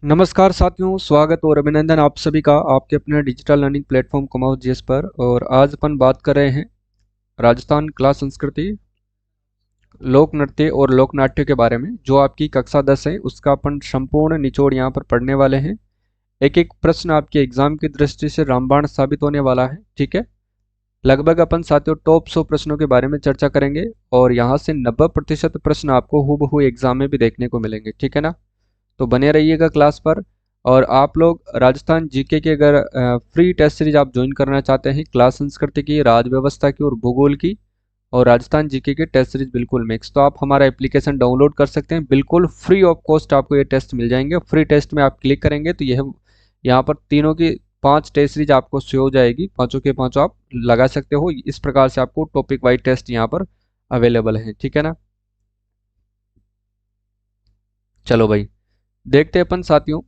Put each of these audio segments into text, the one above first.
नमस्कार साथियों, स्वागत और अभिनंदन आप सभी का आपके अपने डिजिटल लर्निंग प्लेटफॉर्म कमाओ जीएस पर। और आज अपन बात कर रहे हैं राजस्थान कला संस्कृति, लोक नृत्य और लोक नाट्य के बारे में। जो आपकी कक्षा 10 है उसका अपन संपूर्ण निचोड़ यहाँ पर पढ़ने वाले हैं। एक एक प्रश्न आपके एग्जाम की दृष्टि से रामबाण साबित होने वाला है। ठीक है, लगभग अपन साथियों टॉप 100 प्रश्नों के बारे में चर्चा करेंगे और यहाँ से 90% प्रश्न आपको हूबहू एग्जाम में भी देखने को मिलेंगे। ठीक है ना, तो बने रहिएगा क्लास पर। और आप लोग राजस्थान जीके के अगर फ्री टेस्ट सीरीज आप ज्वाइन करना चाहते हैं, क्लास संस्कृति की, राज व्यवस्था की और भूगोल की और राजस्थान जीके के टेस्ट सीरीज बिल्कुल मिक्स, तो आप हमारा एप्लीकेशन डाउनलोड कर सकते हैं। बिल्कुल फ्री ऑफ कॉस्ट आपको ये टेस्ट मिल जाएंगे। फ्री टेस्ट में आप क्लिक करेंगे तो यह यहाँ पर तीनों की 5 टेस्ट सीरीज आपको शो हो जाएगी। पाँचों के पाँचों आप लगा सकते हो। इस प्रकार से आपको टॉपिक वाइज टेस्ट यहाँ पर अवेलेबल है। ठीक है ना, चलो भाई देखते हैं अपन साथियों।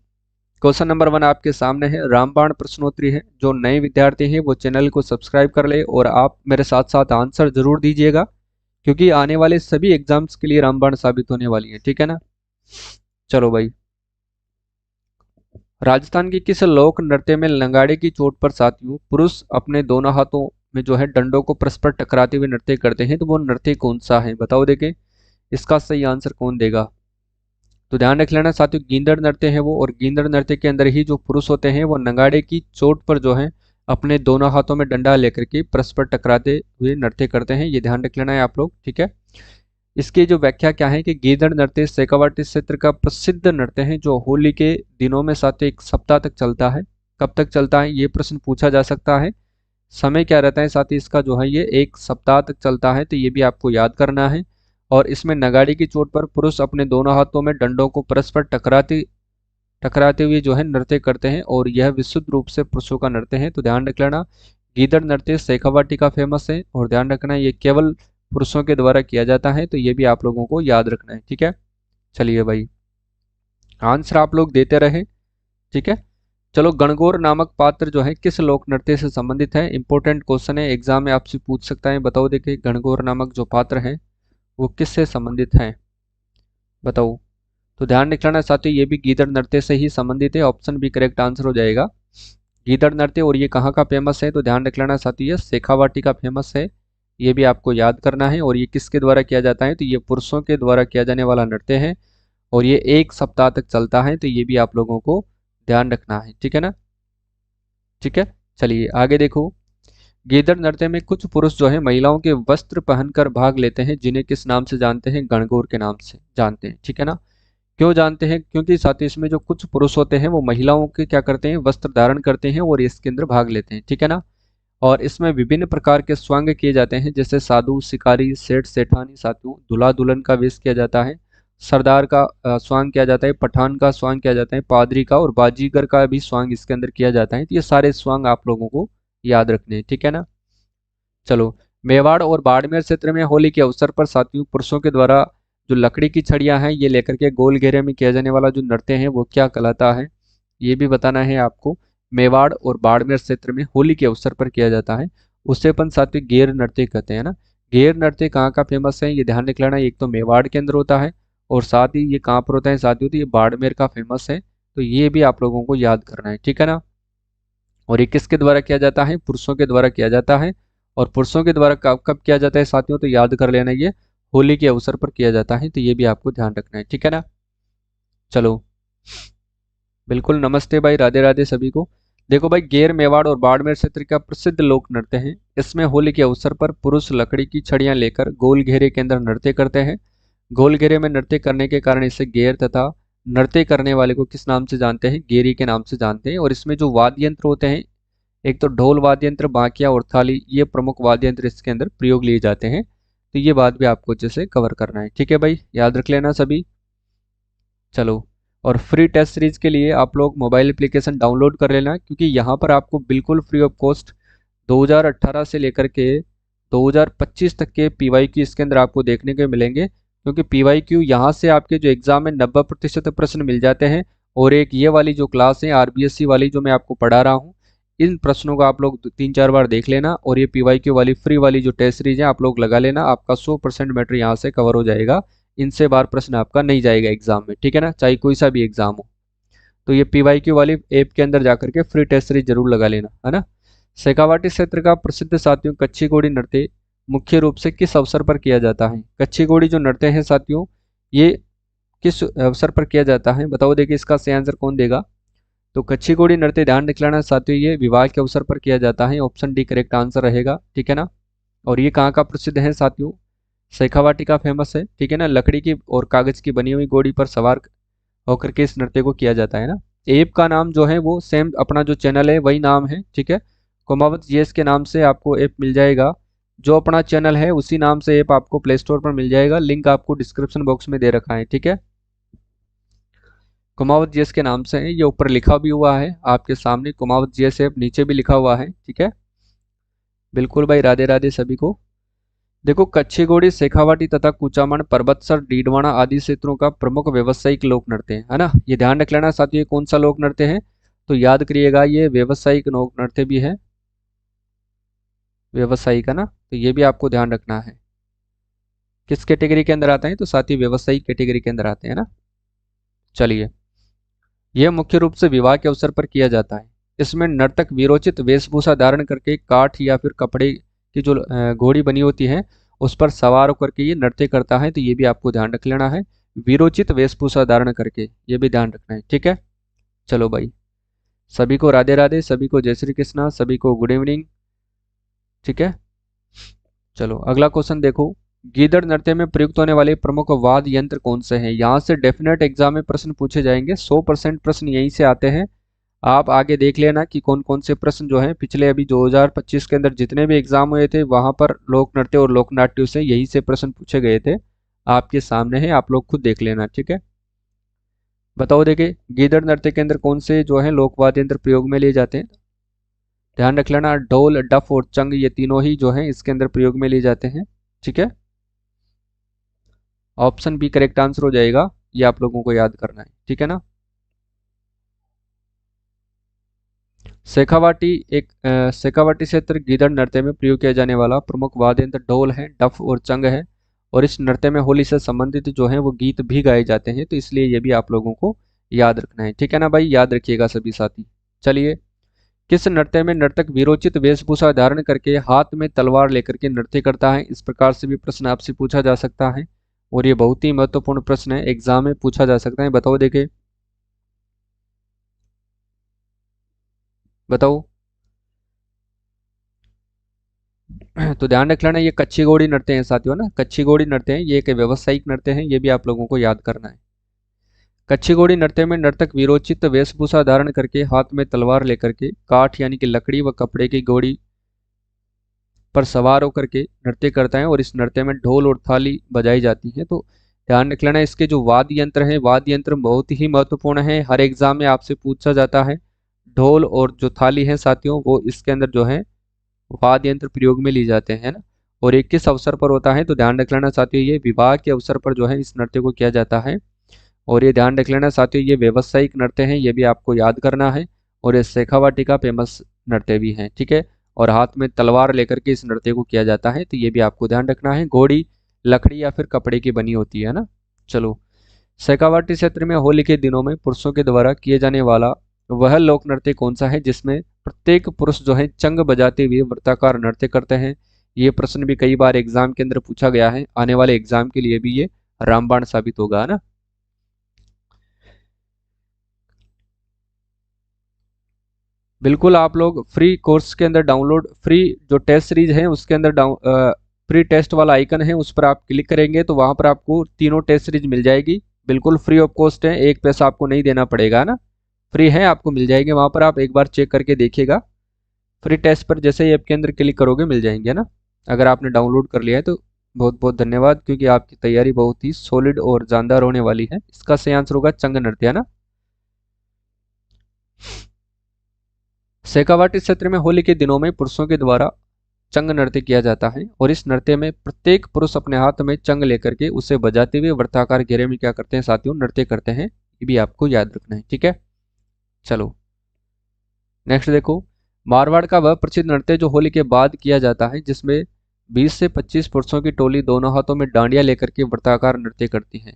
क्वेश्चन नंबर 1 आपके सामने है, रामबाण प्रश्नोत्तरी है। जो नए विद्यार्थी हैं वो चैनल को सब्सक्राइब कर ले और आप मेरे साथ साथ आंसर जरूर दीजिएगा, क्योंकि आने वाले सभी एग्जाम्स के लिए रामबाण साबित होने वाली है। ठीक है ना, चलो भाई। राजस्थान की किस लोक नृत्य में लंगाड़े की चोट पर साथियों पुरुष अपने दोनों हाथों में जो है डंडों को परस्पर टकराते हुए नृत्य करते हैं? तो वो नृत्य कौन सा है बताओ, देखे इसका सही आंसर कौन देगा। तो ध्यान रख लेना साथियों, गींदड़ नृत्य है वो, और गींदड़ नृत्य के अंदर ही जो पुरुष होते हैं वो नगाड़े की चोट पर जो है अपने दोनों हाथों में डंडा लेकर के परस्पर टकराते हुए नृत्य करते हैं। ये ध्यान रख लेना है आप लोग। ठीक है, इसकी जो व्याख्या क्या है कि गीदड़ नृत्य शेखावाटी क्षेत्र का प्रसिद्ध नृत्य है जो होली के दिनों में साथियों 1 सप्ताह तक चलता है। कब तक चलता है ये प्रश्न पूछा जा सकता है। समय क्या रहता है साथियों इसका, जो है ये 1 सप्ताह तक चलता है, तो ये भी आपको याद करना है। और इसमें नगाड़ी की चोट पर पुरुष अपने दोनों हाथों में डंडों को परस्पर टकराते टकराते हुए जो है नृत्य करते हैं, और यह विशुद्ध रूप से पुरुषों का नृत्य है। तो ध्यान रख लेना, गीदड़ नृत्य शेखावाटी का फेमस है, और ध्यान रखना ये केवल पुरुषों के द्वारा किया जाता है। तो ये भी आप लोगों को याद रखना है। ठीक है, चलिए भाई आंसर आप लोग देते रहे। ठीक है, चलो। गणगौर नामक पात्र जो है किस लोक नृत्य से संबंधित है? इंपॉर्टेंट क्वेश्चन है, एग्जाम में आपसे पूछ सकता है। बताओ देखिए, गणगौर नामक जो पात्र है वो किससे संबंधित है, बताओ। तो ध्यान रखना साथियों, ये भी गीदड़ नृत्य से ही संबंधित है। ऑप्शन भी करेक्ट आंसर हो जाएगा, गीदड़ नृत्य। और ये कहाँ का फेमस है? तो ध्यान रखना साथियों, ये शेखावाटी का फेमस है। ये भी आपको याद करना है। और ये किसके द्वारा किया जाता है? तो ये पुरुषों के द्वारा किया जाने वाला नृत्य है, और ये 1 सप्ताह तक चलता है। तो ये भी आप लोगों को ध्यान रखना है। ठीक है ना, ठीक है, चलिए आगे देखो। गीदड़ नृत्य में कुछ पुरुष जो है महिलाओं के वस्त्र पहनकर भाग लेते हैं, जिन्हें किस नाम से जानते हैं? गणगौर के नाम से जानते हैं। ठीक है ना, क्यों जानते हैं? क्योंकि साथ ही इसमें जो कुछ पुरुष होते हैं वो महिलाओं के क्या करते हैं? वस्त्र धारण करते हैं और इसके अंदर भाग लेते हैं। ठीक है ना, और इसमें विभिन्न प्रकार के स्वांग किए जाते हैं, जैसे साधु, शिकारी, सेठ, सेठानी, साधु, दूल्हा दुल्हन का वेश किया जाता है, सरदार का स्वांग किया जाता है, पठान का स्वांग किया जाता है, पादरी का, और बाजीगर का भी स्वांग इसके अंदर किया जाता है। तो ये सारे स्वांग आप लोगों को याद रखने हैं। ठीक है ना, चलो। मेवाड़ और बाड़मेर क्षेत्र में होली के अवसर पर साथियों पुरुषों के द्वारा जो लकड़ी की छड़ियां हैं ये लेकर के गोल घेरे में किया जाने वाला जो नृत्य है वो क्या कहलाता है, ये भी बताना है आपको। मेवाड़ और बाड़मेर क्षेत्र में होली के अवसर पर किया जाता है, उससे अपन साथियों घेर नृत्य कहते हैं ना। घेर नृत्य कहाँ का फेमस है ये ध्यान रख लेना। एक तो मेवाड़ के अंदर होता है, और साथ ही ये कहाँ पर होता है साथियों? तो ये बाड़मेर का फेमस है। तो ये भी आप लोगों को याद करना है। ठीक है ना, और ये किसके द्वारा किया जाता है? पुरुषों के द्वारा किया जाता है। और पुरुषों के द्वारा कब कब किया जाता है साथियों? तो याद कर लेना, ये होली के अवसर पर किया जाता है। तो ये भी आपको ध्यान रखना है। ठीक है ना, चलो। बिल्कुल, नमस्ते भाई, राधे राधे सभी को। देखो भाई, गेर मेवाड़ और बाड़मेर क्षेत्र का प्रसिद्ध लोक नृत्य है। इसमें होली के अवसर पर पुरुष लकड़ी की छड़ियां लेकर गोल घेरे के अंदर नृत्य करते हैं। गोल घेरे में नृत्य करने के कारण इसे गेर तथा नृत्य करने वाले को किस नाम से जानते हैं? गेरी के नाम से जानते हैं। और इसमें जो वाद्य यंत्र होते हैं, एक तो ढोल वाद्य यंत्र, बांकिया और थाली, ये प्रमुख वाद्य यंत्र इसके अंदर प्रयोग लिए जाते हैं। तो ये बात भी आपको अच्छे से कवर करना है। ठीक है भाई, याद रख लेना सभी। चलो, और फ्री टेस्ट सीरीज के लिए आप लोग मोबाइल एप्लीकेशन डाउनलोड कर लेना, क्योंकि यहाँ पर आपको बिल्कुल फ्री ऑफ कॉस्ट 2018 से लेकर के 2025 तक के PYQ इसके अंदर आपको देखने को मिलेंगे। क्योंकि PYQ यहाँ से आपके जो एग्जाम में 90% प्रश्न मिल जाते हैं। और एक ये वाली जो क्लास है RBSC वाली जो मैं आपको पढ़ा रहा हूँ, इन प्रश्नों को आप लोग 3-4 बार देख लेना। और ये PYQ वाली फ्री वाली जो टेस्ट सीरीज है आप लोग लगा लेना, आपका 100% मैटर यहाँ से कवर हो जाएगा। इनसे बार प्रश्न आपका नहीं जाएगा एग्जाम में। ठीक है ना, चाहे कोई सा भी एग्जाम हो। तो ये PYQ वाली ऐप के अंदर जाकर के फ्री टेस्ट सीरीज जरूर लगा लेना, है ना। शेखावाटी क्षेत्र का प्रसिद्ध साथियों कच्ची घोड़ी नृत्य मुख्य रूप से किस अवसर पर किया जाता है? कच्ची घोड़ी जो नृत्य है साथियों, ये किस अवसर पर किया जाता है? बताओ, देखिए इसका सही आंसर कौन देगा। तो कच्ची घोड़ी नृत्य ध्यान रखना साथियों, ये विवाह के अवसर पर किया जाता है। ऑप्शन डी करेक्ट आंसर रहेगा, ठीक है ना। और ये कहाँ का प्रसिद्ध है साथियों? शेखावाटी का फेमस है, ठीक है ना। लकड़ी की और कागज की बनी हुई घोड़ी पर सवार होकर के इस नृत्य को किया जाता है ना। ऐप का नाम जो है वो सेम अपना जो चैनल है वही नाम है, ठीक है। कुमावत जीएस के नाम से आपको ऐप मिल जाएगा। जो अपना चैनल है उसी नाम से ऐप आपको प्ले स्टोर पर मिल जाएगा। लिंक आपको डिस्क्रिप्शन बॉक्स में दे रखा है, ठीक है। कुमावत जीएस के नाम से है, ये ऊपर लिखा भी हुआ है आपके सामने, कुमावत जीएस ऐप नीचे भी लिखा हुआ है, ठीक है। बिल्कुल भाई, राधे राधे सभी को। देखो, कच्ची घोड़ी शेखावाटी तथा कुचामन पर्वतसर डीडवाना आदि क्षेत्रों का प्रमुख व्यावसायिक लोक नृत्य है ना। ये ध्यान रख लेना साथियों, ये कौन सा लोक नृत्य है? तो याद करिएगा, ये व्यावसायिक लोक नृत्य भी है, व्यावसायिक, है ना। तो ये भी आपको ध्यान रखना है। किस कैटेगरी के अंदर आते हैं? तो साथियों व्यावसायिक कैटेगरी के अंदर आते हैं ना। चलिए, यह मुख्य रूप से विवाह के अवसर पर किया जाता है। इसमें नर्तक वीरोचित वेशभूषा धारण करके काठ या फिर कपड़े की जो घोड़ी बनी होती है उस पर सवार होकर के ये नृत्य करता है। तो ये भी आपको ध्यान रख लेना है, वीरोचित वेशभूषा धारण करके, ये भी ध्यान रखना है, ठीक है। चलो भाई, सभी को राधे राधे, सभी को जय श्री कृष्णा, सभी को गुड इवनिंग, ठीक है। चलो अगला क्वेश्चन देखो, गीदड़ नृत्य में प्रयुक्त होने वाले प्रमुख वाद्य यंत्र कौन से हैं? यहाँ से डेफिनेट एग्जाम में प्रश्न पूछे जाएंगे, 100% प्रश्न यहीं से आते हैं। आप आगे देख लेना कि कौन कौन से प्रश्न जो हैं पिछले अभी 2025 के अंदर जितने भी एग्जाम हुए थे वहां पर लोक नृत्य और लोक नाट्य से यही से प्रश्न पूछे गए थे। आपके सामने है, आप लोग खुद देख लेना, ठीक है। बताओ, देखिए गीदड़ नृत्य के अंदर कौन से जो है लोकवाद्य यंत्र प्रयोग में लिए जाते हैं? ध्यान रख लेना, ढोल, डफ और चंग, ये तीनों ही जो है इसके अंदर प्रयोग में लिए जाते हैं, ठीक है। ऑप्शन बी करेक्ट आंसर हो जाएगा, ये आप लोगों को याद करना है, ठीक है ना। शेखावाटी शेखावाटी क्षेत्र गीदड़ नृत्य में प्रयोग किया जाने वाला प्रमुख वाद्य यंत्र ढोल है, डफ और चंग है। और इस नृत्य में होली से संबंधित जो है वो गीत भी गाए जाते हैं। तो इसलिए ये भी आप लोगों को याद रखना है, ठीक है ना भाई, याद रखिएगा सभी साथी। चलिए, किस नृत्य में नर्तक वीरोचित वेशभूषा धारण करके हाथ में तलवार लेकर के नृत्य करता है? इस प्रकार से भी प्रश्न आपसे पूछा जा सकता है और ये बहुत ही महत्वपूर्ण प्रश्न है, एग्जाम में पूछा जा सकता है। बताओ, देखे बताओ। तो ध्यान रख लेना, ये कच्ची घोड़ी नृत्य है साथियों ना, कच्ची घोड़ी नृत्य है, ये एक व्यावसायिक नृत्य है, ये भी आप लोगों को याद करना है। कच्ची घोड़ी नृत्य में नर्तक वीरोचित वेशभूषा धारण करके हाथ में तलवार लेकर के काठ यानी कि लकड़ी व कपड़े की घोड़ी पर सवार होकर के नृत्य करता है और इस नृत्य में ढोल और थाली बजाई जाती है। तो ध्यान रख लेना, इसके जो वाद्य यंत्र हैं, वाद्य यंत्र बहुत ही महत्वपूर्ण है, हर एग्जाम में आपसे पूछा जाता है। ढोल और जो थाली है साथियों, वो इसके अंदर जो है वाद्य यंत्र प्रयोग में ली जाते हैं ना। और एक किस अवसर पर होता है? तो ध्यान रख लेना साथियों, ये विवाह के अवसर पर जो है इस नृत्य को किया जाता है। और ये ध्यान रख लेना साथियों, ये व्यावसायिक नृत्य है, ये भी आपको याद करना है। और ये शेखावाटी का फेमस नृत्य भी है, ठीक है। और हाथ में तलवार लेकर के इस नृत्य को किया जाता है, तो ये भी आपको ध्यान रखना है। घोड़ी लकड़ी या फिर कपड़े की बनी होती है ना। चलो, शेखावाटी क्षेत्र में होली के दिनों में पुरुषों के द्वारा किए जाने वाला वह लोक नृत्य कौन सा है जिसमें प्रत्येक पुरुष जो है चंग बजाते हुए वृत्ताकार नृत्य करते हैं? ये प्रश्न भी कई बार एग्जाम के अंदर पूछा गया है, आने वाले एग्जाम के लिए भी ये रामबाण साबित होगा ना। बिल्कुल, आप लोग फ्री कोर्स के अंदर डाउनलोड, फ्री जो टेस्ट सीरीज है उसके अंदर फ्री टेस्ट वाला आइकन है, उस पर आप क्लिक करेंगे तो वहां पर आपको तीनों टेस्ट सीरीज मिल जाएगी। बिल्कुल फ्री ऑफ कॉस्ट है, एक पैसा आपको नहीं देना पड़ेगा ना, फ्री है, आपको मिल जाएंगे। वहां पर आप एक बार चेक करके देखिएगा, फ्री टेस्ट पर जैसे ही ऐप के अंदर क्लिक करोगे मिल जाएंगे ना। अगर आपने डाउनलोड कर लिया है तो बहुत बहुत धन्यवाद, क्योंकि आपकी तैयारी बहुत ही सॉलिड और जानदार होने वाली है। इसका सही आंसर होगा चंग नृत्य, है ना। शेखावाटी क्षेत्र में होली के दिनों में पुरुषों के द्वारा चंग नृत्य किया जाता है और इस नृत्य में प्रत्येक पुरुष अपने हाथ में चंग लेकर के उसे बजाते हुए वृत्ताकार घेरे में क्या करते हैं साथियों? नृत्य करते हैं। ये भी आपको याद रखना है, ठीक है। चलो नेक्स्ट देखो, मारवाड़ का वह प्रसिद्ध नृत्य जो होली के बाद किया जाता है जिसमें 20 से 25 पुरुषों की टोली दोनों हाथों में डांडिया लेकर के वृत्ताकार नृत्य करती है।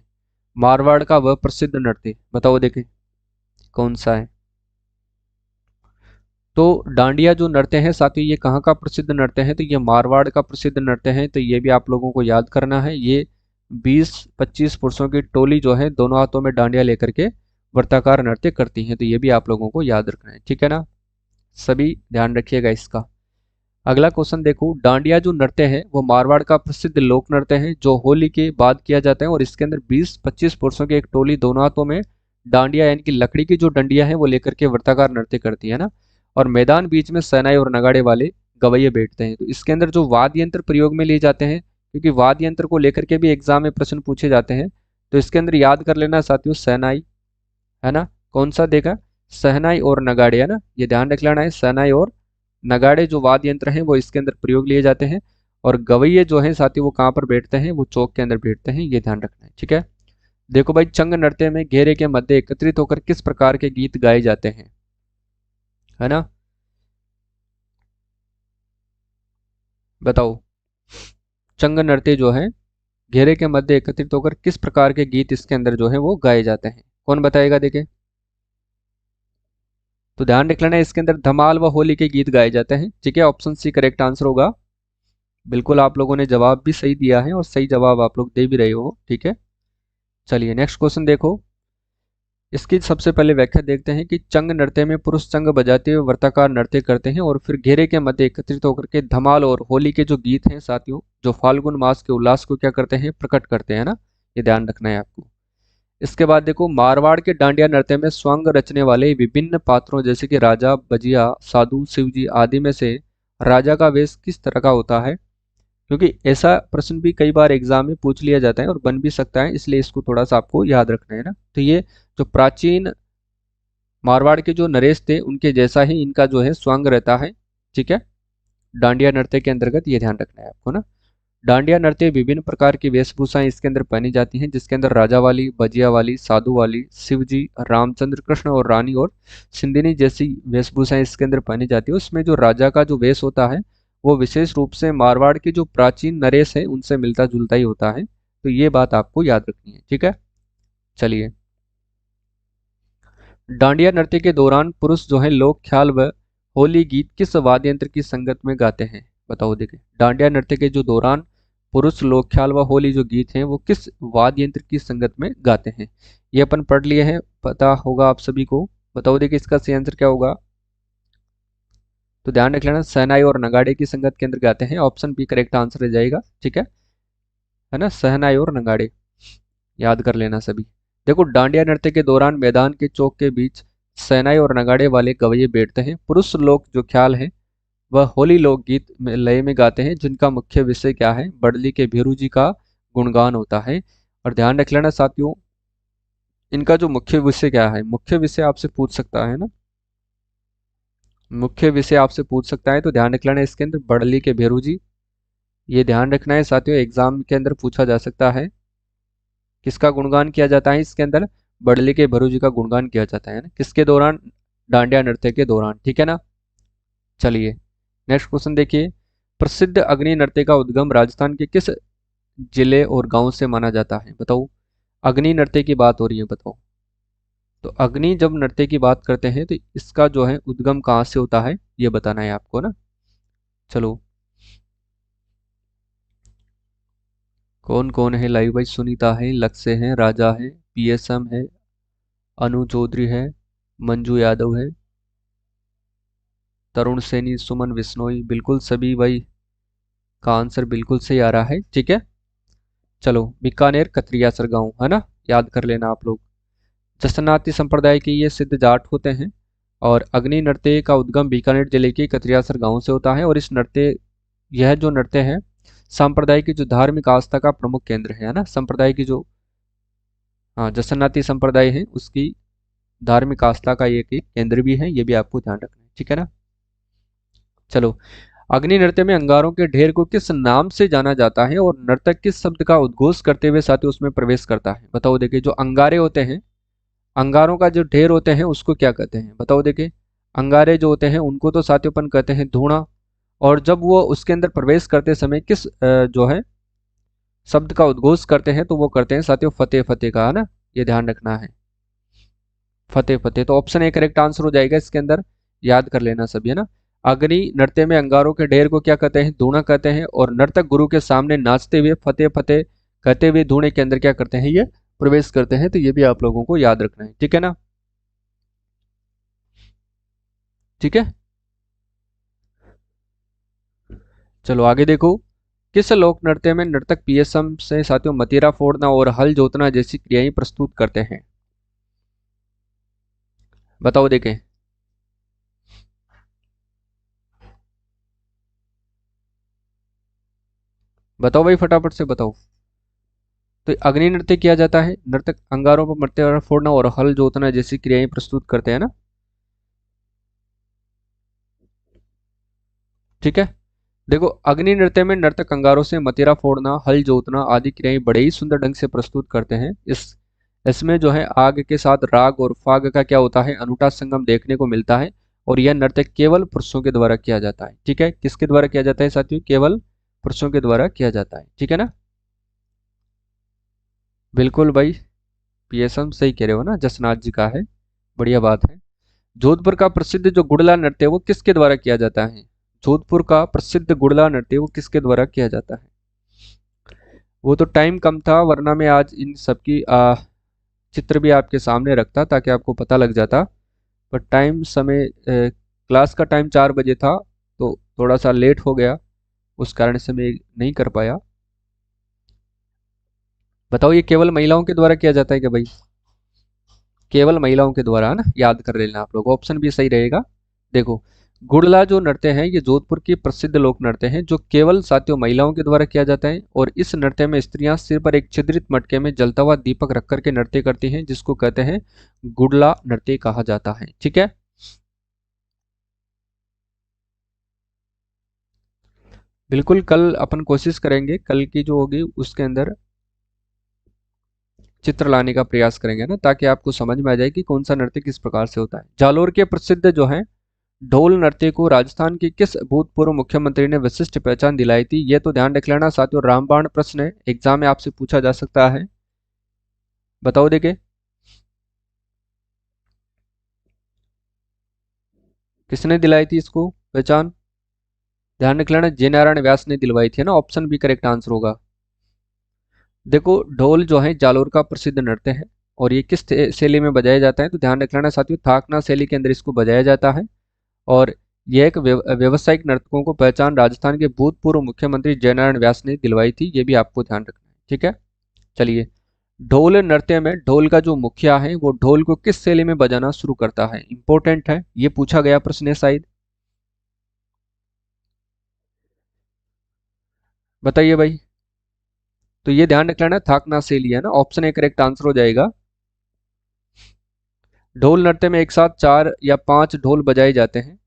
मारवाड़ का वह प्रसिद्ध नृत्य बताओ, देखें। कौन सा है? तो डांडिया जो नृत्य है साथियों, ये कहाँ का प्रसिद्ध नृत्य है? तो ये मारवाड़ का प्रसिद्ध नृत्य है। तो ये भी आप लोगों को याद करना है। ये 20-25 पुरुषों की टोली जो है दोनों हाथों में डांडिया लेकर के वर्ताकार नृत्य करती है। तो ये भी आप लोगों को याद रखना है, ठीक है ना? सभी ध्यान रखिएगा इसका। अगला क्वेश्चन देखो, डांडिया जो नृत्य है वो मारवाड़ का प्रसिद्ध लोक नृत्य है जो होली के बाद किया जाता है, और इसके अंदर 20-25 पुरुषों की एक टोली दोनों हाथों में डांडिया यानी कि लकड़ी की जो डंडिया है वो लेकर के वर्ताकार नृत्य करती है ना, और मैदान बीच में शहनाई और नगाड़े वाले गवैये बैठते हैं। तो इसके अंदर जो वाद्य यंत्र प्रयोग में लिए जाते हैं, क्योंकि वाद्य यंत्र को लेकर के भी एग्जाम में प्रश्न पूछे जाते हैं, तो इसके अंदर याद कर लेना साथियों, शहनाई है ना, कौन सा देगा? शहनाई और नगाड़े, है ना, ये ध्यान रख लेना है। शहनाई और नगाड़े जो वाद्य यंत्र हैं वो इसके अंदर प्रयोग लिए जाते हैं, और गवैये जो हैं साथियों वो कहाँ पर बैठते हैं? वो चौक के अंदर बैठते हैं, ये ध्यान रखना है, ठीक है। देखो भाई, चंग नृत्य में घेरे के मध्य एकत्रित होकर किस प्रकार के गीत गाए जाते हैं, है ना, बताओ। चंग नृत्य जो है घेरे के मध्य एकत्रित होकर किस प्रकार के गीत इसके अंदर जो है वो गाए जाते हैं? कौन बताएगा? देखे, तो ध्यान रख लेना, इसके अंदर धमाल व होली के गीत गाए जाते हैं, ठीक है। ऑप्शन सी करेक्ट आंसर होगा। बिल्कुल आप लोगों ने जवाब भी सही दिया है और सही जवाब आप लोग दे भी रहे हो, ठीक है। चलिए नेक्स्ट क्वेश्चन देखो। इसकी सबसे पहले व्याख्या देखते हैं कि चंग नृत्य में पुरुष चंग बजाते हुए वर्ताकार नृत्य करते हैं और फिर घेरे के मध्य एकत्रित होकर के धमाल और होली के जो गीत हैं साथियों, जो फाल्गुन मास के उल्लास को क्या करते हैं? प्रकट करते हैं ना, ये ध्यान रखना है आपको। इसके बाद देखो, मारवाड़ के डांडिया नृत्य में स्वंग रचने वाले विभिन्न पात्रों जैसे कि राजा, बजिया, साधु, शिवजी आदि में से राजा का वेश किस तरह का होता है? क्योंकि ऐसा प्रश्न भी कई बार एग्जाम में पूछ लिया जाता है और बन भी सकता है, इसलिए इसको थोड़ा सा आपको याद रखना है ना। तो ये जो प्राचीन मारवाड़ के जो नरेश थे उनके जैसा ही इनका जो है स्वांग रहता है, ठीक है, डांडिया नृत्य के अंतर्गत, ये ध्यान रखना है आपको ना। डांडिया नृत्य विभिन्न प्रकार की वेशभूषाएं इसके अंदर पहनी जाती हैं, जिसके अंदर राजा वाली, बजिया वाली, साधु वाली, शिवजी, रामचंद्र, कृष्ण और रानी और सिंधिनी जैसी वेशभूषाएं इसके अंदर पहनी जाती है। उसमें जो राजा का जो वेश होता है वो विशेष रूप से मारवाड़ के जो प्राचीन नरेश है उनसे मिलता जुलता ही होता है। तो ये बात आपको याद रखनी है, ठीक है। चलिए, डांडिया नृत्य के दौरान पुरुष जो है लोक ख्याल व होली गीत किस वाद्य यंत्र की संगत में गाते हैं? बताओ देखें, डांडिया नृत्य के जो दौरान पुरुष लोक ख्याल व होली जो गीत हैं वो किस वाद्य यंत्र की संगत में गाते हैं? ये अपन पढ़ लिए हैं, पता होगा आप सभी को। बताओ देखिए इसका सही आंसर क्या होगा? तो ध्यान रख लेना, शहनाई और नगाड़े की संगत के अंदर गाते हैं। ऑप्शन बी करेक्ट आंसर रह जाएगा, ठीक है ना, शहनाई और नगाड़े, याद कर लेना सभी। देखो, डांडिया नृत्य के दौरान मैदान के चौक के बीच शहनाई और नगाड़े वाले गवैये बैठते हैं। पुरुष लोग जो ख्याल है वह होली लोकगीत में लय में गाते हैं, जिनका मुख्य विषय क्या है? बड़ली के भेरू जी का गुणगान होता है। और ध्यान रख लेना साथियों, इनका जो मुख्य विषय क्या है? मुख्य विषय आपसे पूछ सकता है ना, मुख्य विषय आपसे पूछ सकता है, तो ध्यान रख लेना इसके अंदर बड़ली के भेरू जी, ये ध्यान रखना है साथियों, एग्जाम के अंदर पूछा जा सकता है। किसका गुणगान किया जाता है इसके अंदर? बड़ली के भरू जी का गुणगान किया जाता है ना, किसके दौरान? डांडिया नृत्य के दौरान, ठीक है ना। चलिए नेक्स्ट क्वेश्चन देखिए, प्रसिद्ध अग्नि नृत्य का उद्गम राजस्थान के किस जिले और गांव से माना जाता है? बताओ, अग्नि नृत्य की बात हो रही है, बताओ। तो अग्नि जब नृत्य की बात करते हैं तो इसका जो है उद्गम कहाँ से होता है ये बताना है आपको ना। चलो, कौन कौन है लाइव भाई? सुनीता है, लक्ष्य है, राजा है, पीएसएम है, अनु चौधरी है, मंजू यादव है, तरुण सैनी, सुमन बिश्नोई, बिल्कुल सभी भाई का आंसर बिल्कुल सही आ रहा है, ठीक है। चलो, बीकानेर कतरियासर गांव, है ना, याद कर लेना आप लोग। जसनाती संप्रदाय के ये सिद्ध जाट होते हैं, और अग्नि नृत्य का उद्गम बीकानेर जिले के कतरियासर गांव से होता है। और इस नृत्य, यह जो नृत्य है संप्रदाय की जो धार्मिक आस्था का प्रमुख केंद्र है ना, संप्रदाय की जो, हाँ, जसनाती संप्रदाय है उसकी धार्मिक आस्था का एक केंद्र भी है, ये भी आपको ध्यान रखना है, ठीक है ना। चलो, अग्नि नृत्य में अंगारों के ढेर को किस नाम से जाना जाता है और नर्तक किस शब्द का उद्घोष करते हुए साथ ही उसमें प्रवेश करता है? बताओ देखिए, जो अंगारे होते हैं, अंगारों का जो ढेर होते हैं उसको क्या कहते हैं? बताओ देखिए, अंगारे जो होते हैं उनको तो साथियों कहते हैं धूणा, और जब वो उसके अंदर प्रवेश करते समय किस जो है शब्द का उद्घोष करते हैं तो वो करते हैं साथियों फतेह, फतेह का, है ना, ये ध्यान रखना है। फतेह फतेह, तो ऑप्शन ए करेक्ट आंसर हो जाएगा इसके अंदर, याद कर लेना सभी, है ना। अग्नि नृत्य में अंगारों के ढेर को क्या कहते हैं, धूणा कहते हैं, और नर्तक गुरु के सामने नाचते हुए फतेह फतेह कहते हुए धूणे के अंदर क्या करते हैं, ये प्रवेश करते हैं। तो ये भी आप लोगों को याद रखना है, ठीक है ना। ठीक है, चलो आगे देखो। किस लोक नृत्य में नर्तक पीएसएम से साथियों मतीरा फोड़ना और हल जोतना जैसी क्रियाएं प्रस्तुत करते हैं, बताओ देखें। बताओ भाई, फटाफट से बताओ। तो अग्नि नृत्य किया जाता है, नर्तक अंगारों पर मतीरा फोड़ना और हल जोतना जैसी क्रियाएं प्रस्तुत करते हैं ना। ठीक है, देखो अग्नि नृत्य में नर्तक अंगारों से मतीरा फोड़ना, हल जोतना आदि क्रियाएं बड़े ही सुंदर ढंग से प्रस्तुत करते हैं। इसमें जो है आग के साथ राग और फाग का क्या होता है, अनूठा संगम देखने को मिलता है। और यह नृत्य केवल पुरुषों के द्वारा किया जाता है। ठीक है, किसके द्वारा किया जाता है साथियों, केवल पुरुषों के द्वारा किया जाता है। ठीक है ना, बिल्कुल भाई, पीएसएम सही कह रहे हो ना, जसनाथ जी का है, बढ़िया बात है। जोधपुर का प्रसिद्ध जो गुड़ला नृत्य वो किसके द्वारा किया जाता है, जोधपुर का प्रसिद्ध गुड़ला नृत्य वो किसके द्वारा किया जाता है। वो तो टाइम कम था, वरना मैं आज इन सबकी चित्र भी आपके सामने रखता ताकि आपको पता लग जाता। पर टाइम समय क्लास का टाइम 4 बजे था, तो थोड़ा सा लेट हो गया, उस कारण से मैं नहीं कर पाया। बताओ, ये केवल महिलाओं के द्वारा किया जाता है क्या भाई, केवल महिलाओं के द्वारा, है ना, याद कर लेना आप लोग, ऑप्शन भी सही रहेगा। देखो, गुड़ला जो नृत्य है ये जोधपुर की प्रसिद्ध लोक नृत्य है जो केवल साथियों महिलाओं के द्वारा किया जाता है। और इस नृत्य में स्त्रियां सिर पर एक छिद्रित मटके में जलता हुआ दीपक रख करके नृत्य करती हैं, जिसको कहते हैं गुड़ला नृत्य कहा जाता है। ठीक है, बिल्कुल, कल अपन कोशिश करेंगे, कल की जो होगी उसके अंदर चित्र लाने का प्रयास करेंगे ना, ताकि आपको समझ में आ जाए कि कौन सा नृत्य किस प्रकार से होता है। जालोर के प्रसिद्ध जो है ढोल नृत्य को राजस्थान के किस भूतपूर्व मुख्यमंत्री ने विशिष्ट पहचान दिलाई थी, ये तो ध्यान रख लेना साथियों, रामबाण प्रश्न है, एग्जाम में आपसे पूछा जा सकता है। बताओ देखे, किसने दिलाई थी इसको पहचान, ध्यान रख लेना, जय नारायण व्यास ने दिलवाई थी, है ना, ऑप्शन भी करेक्ट आंसर होगा। देखो, ढोल जो है जालोर का प्रसिद्ध नृत्य है, और ये किस शैली में बजाया जाता है, तो ध्यान रख लेना साथियों, थाकना शैली के अंदर इसको बजाया जाता है। और यह एक व्यवसायिक नर्तकों को पहचान राजस्थान के भूतपूर्व मुख्यमंत्री जयनारायण व्यास ने दिलवाई थी, ये भी आपको ध्यान रखना है। ठीक है, चलिए, ढोल नृत्य में ढोल का जो मुखिया है वो ढोल को किस शैली में बजाना शुरू करता है, इंपॉर्टेंट है, ये पूछा गया प्रश्न है शायद, बताइए भाई। तो ये ध्यान रख लेना, थाकना शैली है ना, ऑप्शन ए करेक्ट आंसर हो जाएगा। ढोल नृत्य में एक साथ 4 या 5 ढोल बजाए जाते हैं,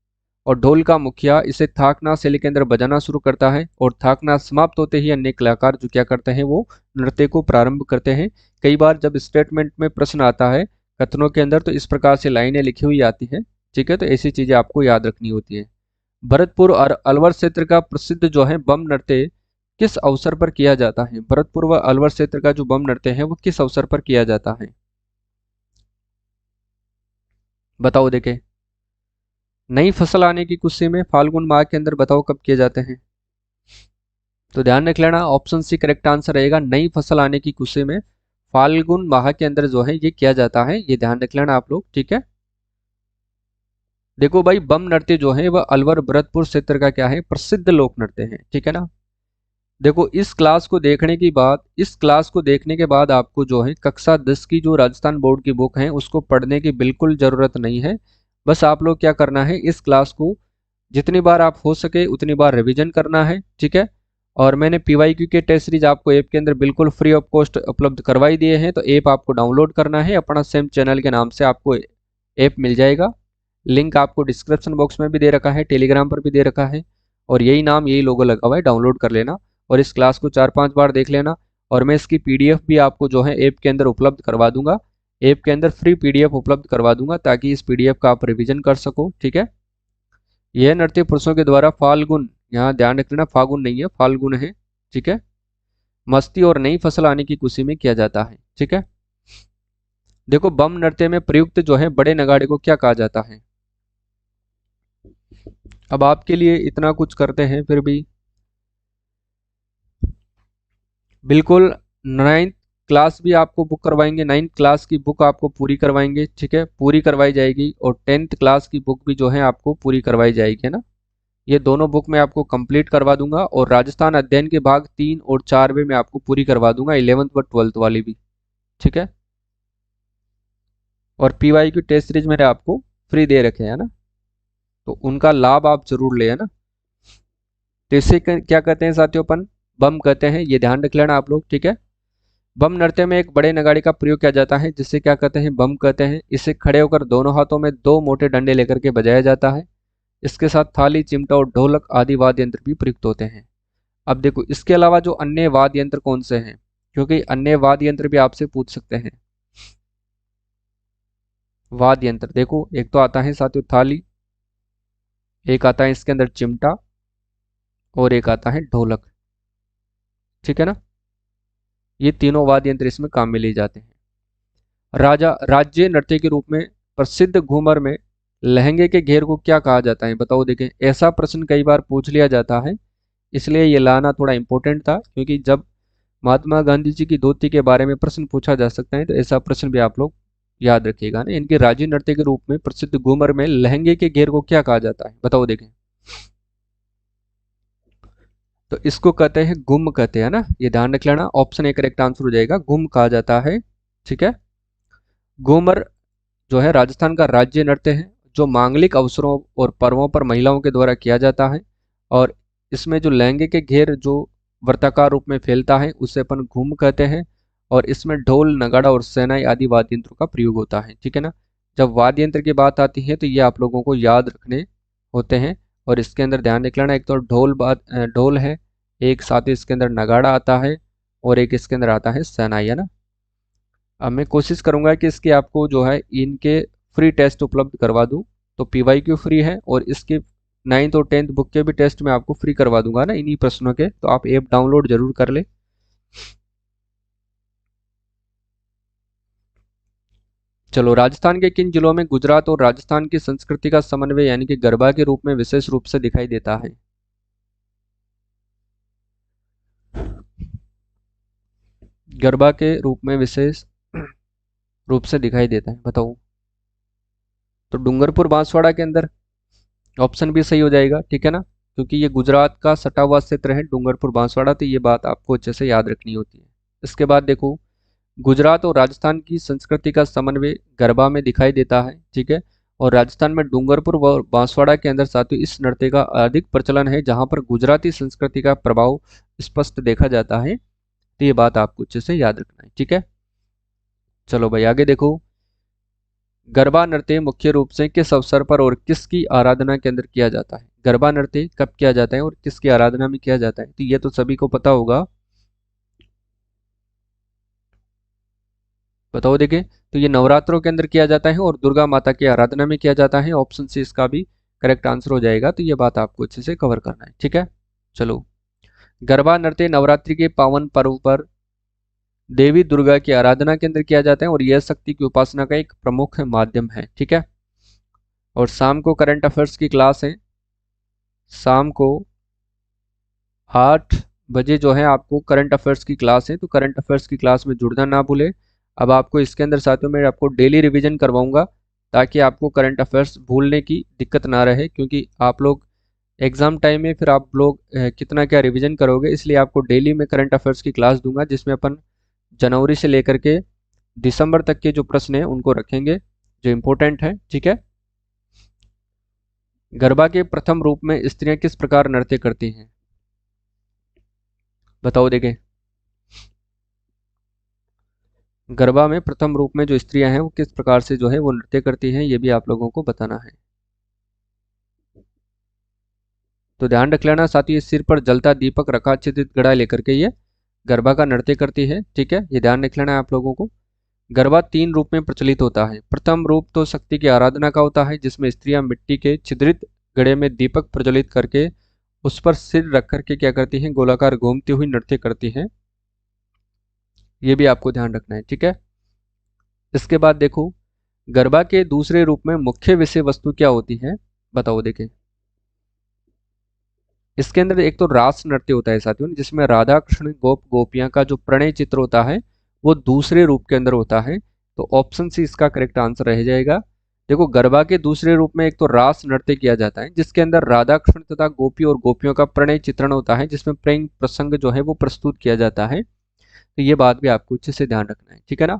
और ढोल का मुखिया इसे थाकना शैली के अंदर बजाना शुरू करता है, और थाकना समाप्त होते ही अन्य कलाकार जो क्या करते हैं वो नृत्य को प्रारंभ करते हैं। कई बार जब स्टेटमेंट में प्रश्न आता है कथनों के अंदर, तो इस प्रकार से लाइनें लिखी हुई आती हैं। ठीक है, तो ऐसी चीजें आपको याद रखनी होती है। भरतपुर और अलवर क्षेत्र का प्रसिद्ध जो है बम नृत्य किस अवसर पर किया जाता है, भरतपुर व अलवर क्षेत्र का जो बम नृत्य है वो किस अवसर पर किया जाता है, बताओ देखे। नई फसल आने की खुशी में फाल्गुन माह के अंदर, बताओ कब किए जाते हैं। तो ध्यान रख लेना, ऑप्शन सी करेक्ट आंसर रहेगा, नई फसल आने की खुशी में फाल्गुन माह के अंदर जो है ये किया जाता है, ये ध्यान रख लेना आप लोग। ठीक है, देखो भाई, बम नृत्य जो है वह अलवर भरतपुर क्षेत्र का क्या है, प्रसिद्ध लोक नृत्य है। ठीक है ना, देखो, इस क्लास को देखने के बाद आपको जो है कक्षा 10 की जो राजस्थान बोर्ड की बुक है उसको पढ़ने की बिल्कुल जरूरत नहीं है। बस आप लोग क्या करना है, इस क्लास को जितनी बार आप हो सके उतनी बार रिवीजन करना है। ठीक है, और मैंने पीवाईक्यू के टेस्ट सीरीज आपको ऐप के अंदर बिल्कुल फ्री ऑफ कॉस्ट उपलब्ध करवाई दिए हैं, तो ऐप आपको डाउनलोड करना है, अपना सेम चैनल के नाम से आपको ऐप मिल जाएगा। लिंक आपको डिस्क्रिप्शन बॉक्स में भी दे रखा है, टेलीग्राम पर भी दे रखा है, और यही नाम यही लोगो लगा हुआ है, डाउनलोड कर लेना और इस क्लास को 4-5 बार देख लेना। और मैं इसकी पीडीएफ भी आपको जो है ऐप के अंदर उपलब्ध करवा दूंगा, ऐप के अंदर फ्री पीडीएफ उपलब्ध करवा दूंगा, ताकि इस पीडीएफ का आप रिवीजन कर सको। ठीक है, यह नृत्य पुरुषों के द्वारा फाल्गुन, यहाँ ध्यान रख लेना, फागुन नहीं है, फाल्गुन है। ठीक है, मस्ती और नई फसल आने की खुशी में किया जाता है। ठीक है, देखो बम नृत्य में प्रयुक्त जो है बड़े नगाड़े को क्या कहा जाता है। अब आपके लिए इतना कुछ करते हैं फिर भी बिल्कुल। 9th क्लास भी आपको बुक करवाएंगे, 9th क्लास की बुक आपको पूरी करवाएंगे, ठीक है, पूरी करवाई जाएगी। और 10th क्लास की बुक भी जो है आपको पूरी करवाई जाएगी, है ना। ये दोनों बुक मैं आपको कंप्लीट करवा दूंगा। और राजस्थान अध्ययन के भाग 3 और 4 भी मैं आपको पूरी करवा दूंगा, 11th व 12th वाली भी, ठीक है। और पीवाई की टेस्ट सीरीज मैंने आपको फ्री दे रखे हैं ना, तो उनका लाभ आप जरूर ले, है ना। तो इसे क्या कहते हैं साथियों, अपन बम कहते हैं, ये ध्यान रख लेना आप लोग, ठीक है। बम नृत्य में एक बड़े नगाड़े का प्रयोग किया जाता है जिसे क्या कहते हैं, बम कहते हैं। इसे खड़े होकर दोनों हाथों में दो मोटे डंडे लेकर के बजाया जाता है। इसके साथ थाली, चिमटा और ढोलक आदि वाद्य यंत्र भी प्रयुक्त होते हैं। अब देखो इसके अलावा जो अन्य वाद्य यंत्र कौन से हैं, क्योंकि अन्य वाद्य यंत्र भी आपसे पूछ सकते हैं। वाद्य यंत्र देखो, एक तो आता है साथियों थाली, एक आता है इसके अंदर चिमटा, और एक आता है ढोलक, ठीक है ना। ये तीनों वाद्य यंत्र इसमें काम में लिए जाते हैं। राजा राज्य नृत्य के रूप में प्रसिद्ध घूमर में लहंगे के घेर को क्या कहा जाता है, बताओ। देखें ऐसा प्रश्न कई बार पूछ लिया जाता है, इसलिए ये लाना थोड़ा इंपॉर्टेंट था, क्योंकि जब महात्मा गांधी जी की धोती के बारे में प्रश्न पूछा जा सकता है तो ऐसा प्रश्न भी आप लोग याद रखिएगा ना। इनके राज्य नृत्य के रूप में प्रसिद्ध घूमर में लहंगे के घेर को क्या कहा जाता है, बताओ। देखें तो इसको कहते हैं गुम कहते हैं ना, ये ध्यान रख लेना। ऑप्शन ए करेक्ट आंसर हो जाएगा, गुम कहा जाता है, ठीक है। घूमर जो है राजस्थान का राज्य नृत्य है, जो मांगलिक अवसरों और पर्वों पर महिलाओं के द्वारा किया जाता है। और इसमें जो लहंगे के घेर जो वर्ताकार रूप में फैलता है उसे अपन घूम कहते हैं। और इसमें ढोल, नगाड़ा और शहनाई आदि वाद्य यंत्रों का प्रयोग होता है, ठीक है ना। जब वाद्य यंत्र की बात आती है तो ये आप लोगों को याद रखने होते हैं। और इसके अंदर ध्यान रख लेना, एक तो ढोल है, एक साथ ही इसके अंदर नगाड़ा आता है, और एक इसके अंदर आता है शहनाई, है ना। अब मैं कोशिश करूंगा कि इसके आपको जो है इनके फ्री टेस्ट उपलब्ध करवा दूं। तो पीवाई क्यू फ्री है, और इसके 9th और 10th बुक के भी टेस्ट मैं आपको फ्री करवा दूंगा ना इन्हीं प्रश्नों के। तो आप ऐप डाउनलोड जरूर कर ले। चलो, राजस्थान के किन जिलों में गुजरात और राजस्थान की संस्कृति का समन्वय यानी कि गरबा के रूप में विशेष रूप से दिखाई देता है। गरबा के रूप में विशेष रूप से दिखाई देता है, बताओ। तो डूंगरपुर बांसवाड़ा के अंदर ऑप्शन भी सही हो जाएगा, ठीक है ना, क्योंकि ये गुजरात का सटा हुआ क्षेत्र है डूंगरपुर बांसवाड़ा, तो ये बात आपको अच्छे से याद रखनी होती है। इसके बाद देखो, गुजरात और राजस्थान की संस्कृति का समन्वय गरबा में दिखाई देता है, ठीक है। और राजस्थान में डूंगरपुर व बांसवाड़ा के अंदर साथियों इस नृत्य का अधिक प्रचलन है, जहां पर गुजराती संस्कृति का प्रभाव स्पष्ट देखा जाता है। तो ये बात आपको अच्छे से याद रखना है, ठीक है। चलो भाई आगे देखो, गरबा नृत्य मुख्य रूप से किस अवसर पर और किसकी आराधना के अंदर किया जाता है। गरबा नृत्य कब किया जाता है और किसकी आराधना में किया जाता है, तो ये तो सभी को पता होगा, बताओ देखें। तो ये नवरात्रों के अंदर किया जाता है और दुर्गा माता की आराधना में किया जाता है। ऑप्शन सी इसका भी करेक्ट आंसर हो जाएगा। तो ये बात आपको अच्छे से कवर करना है, ठीक है। चलो, गरबा नृत्य नवरात्रि के पावन पर्व पर देवी दुर्गा की आराधना के अंदर किया जाता है, और यह शक्ति की उपासना का एक प्रमुख माध्यम है, ठीक है। और शाम को करंट अफेयर्स की क्लास है, शाम को 8 बजे जो है आपको करंट अफेयर्स की क्लास है, तो करंट अफेयर्स की क्लास में जुड़ना ना भूले। अब आपको इसके अंदर साथियों में आपको डेली रिवीजन करवाऊंगा, ताकि आपको करंट अफेयर्स भूलने की दिक्कत ना रहे, क्योंकि आप लोग एग्जाम टाइम में फिर आप लोग कितना क्या रिवीजन करोगे, इसलिए आपको डेली में करंट अफेयर्स की क्लास दूंगा, जिसमें अपन जनवरी से लेकर के दिसंबर तक के जो प्रश्न हैं उनको रखेंगे, जो इम्पोर्टेंट है, ठीक है। गरबा के प्रथम रूप में स्त्रियां किस प्रकार नृत्य करती हैं, बताओ देखें। गरबा में प्रथम रूप में जो स्त्रियां हैं वो किस प्रकार से जो है वो नृत्य करती हैं, ये भी आप लोगों को बताना है। तो ध्यान रख लेना साथियों, सिर पर जलता दीपक रखा चित्रित घड़ा लेकर के ये गरबा का नृत्य करती है, ठीक है। ये ध्यान रख लेना है आप लोगों को। गरबा 3 रूप में प्रचलित होता है। प्रथम रूप तो शक्ति की आराधना का होता है, जिसमें स्त्रियां मिट्टी के छिद्रित घड़े में दीपक प्रज्वलित करके उस पर सिर रख करके क्या करती हैं, गोलाकार घूमती हुई नृत्य करती हैं। ये भी आपको ध्यान रखना है, ठीक है। इसके बाद देखो, गरबा के दूसरे रूप में मुख्य विषय वस्तु क्या होती है, बताओ देखें। इसके अंदर एक तो रास नृत्य होता है साथियों, जिसमें राधा कृष्ण गोप गोपियां का जो प्रणय चित्र होता है वो दूसरे रूप के अंदर होता है। तो ऑप्शन सी इसका करेक्ट आंसर रह जाएगा। देखो, गरबा के दूसरे रूप में एक तो रास नृत्य किया जाता है जिसके अंदर राधा कृष्ण तथा गोपी और गोपियों का प्रणय चित्रण होता है, जिसमें प्रेम प्रसंग जो है वो प्रस्तुत किया जाता है। तो ये बात भी आपको अच्छे से ध्यान रखना है, ठीक है ना।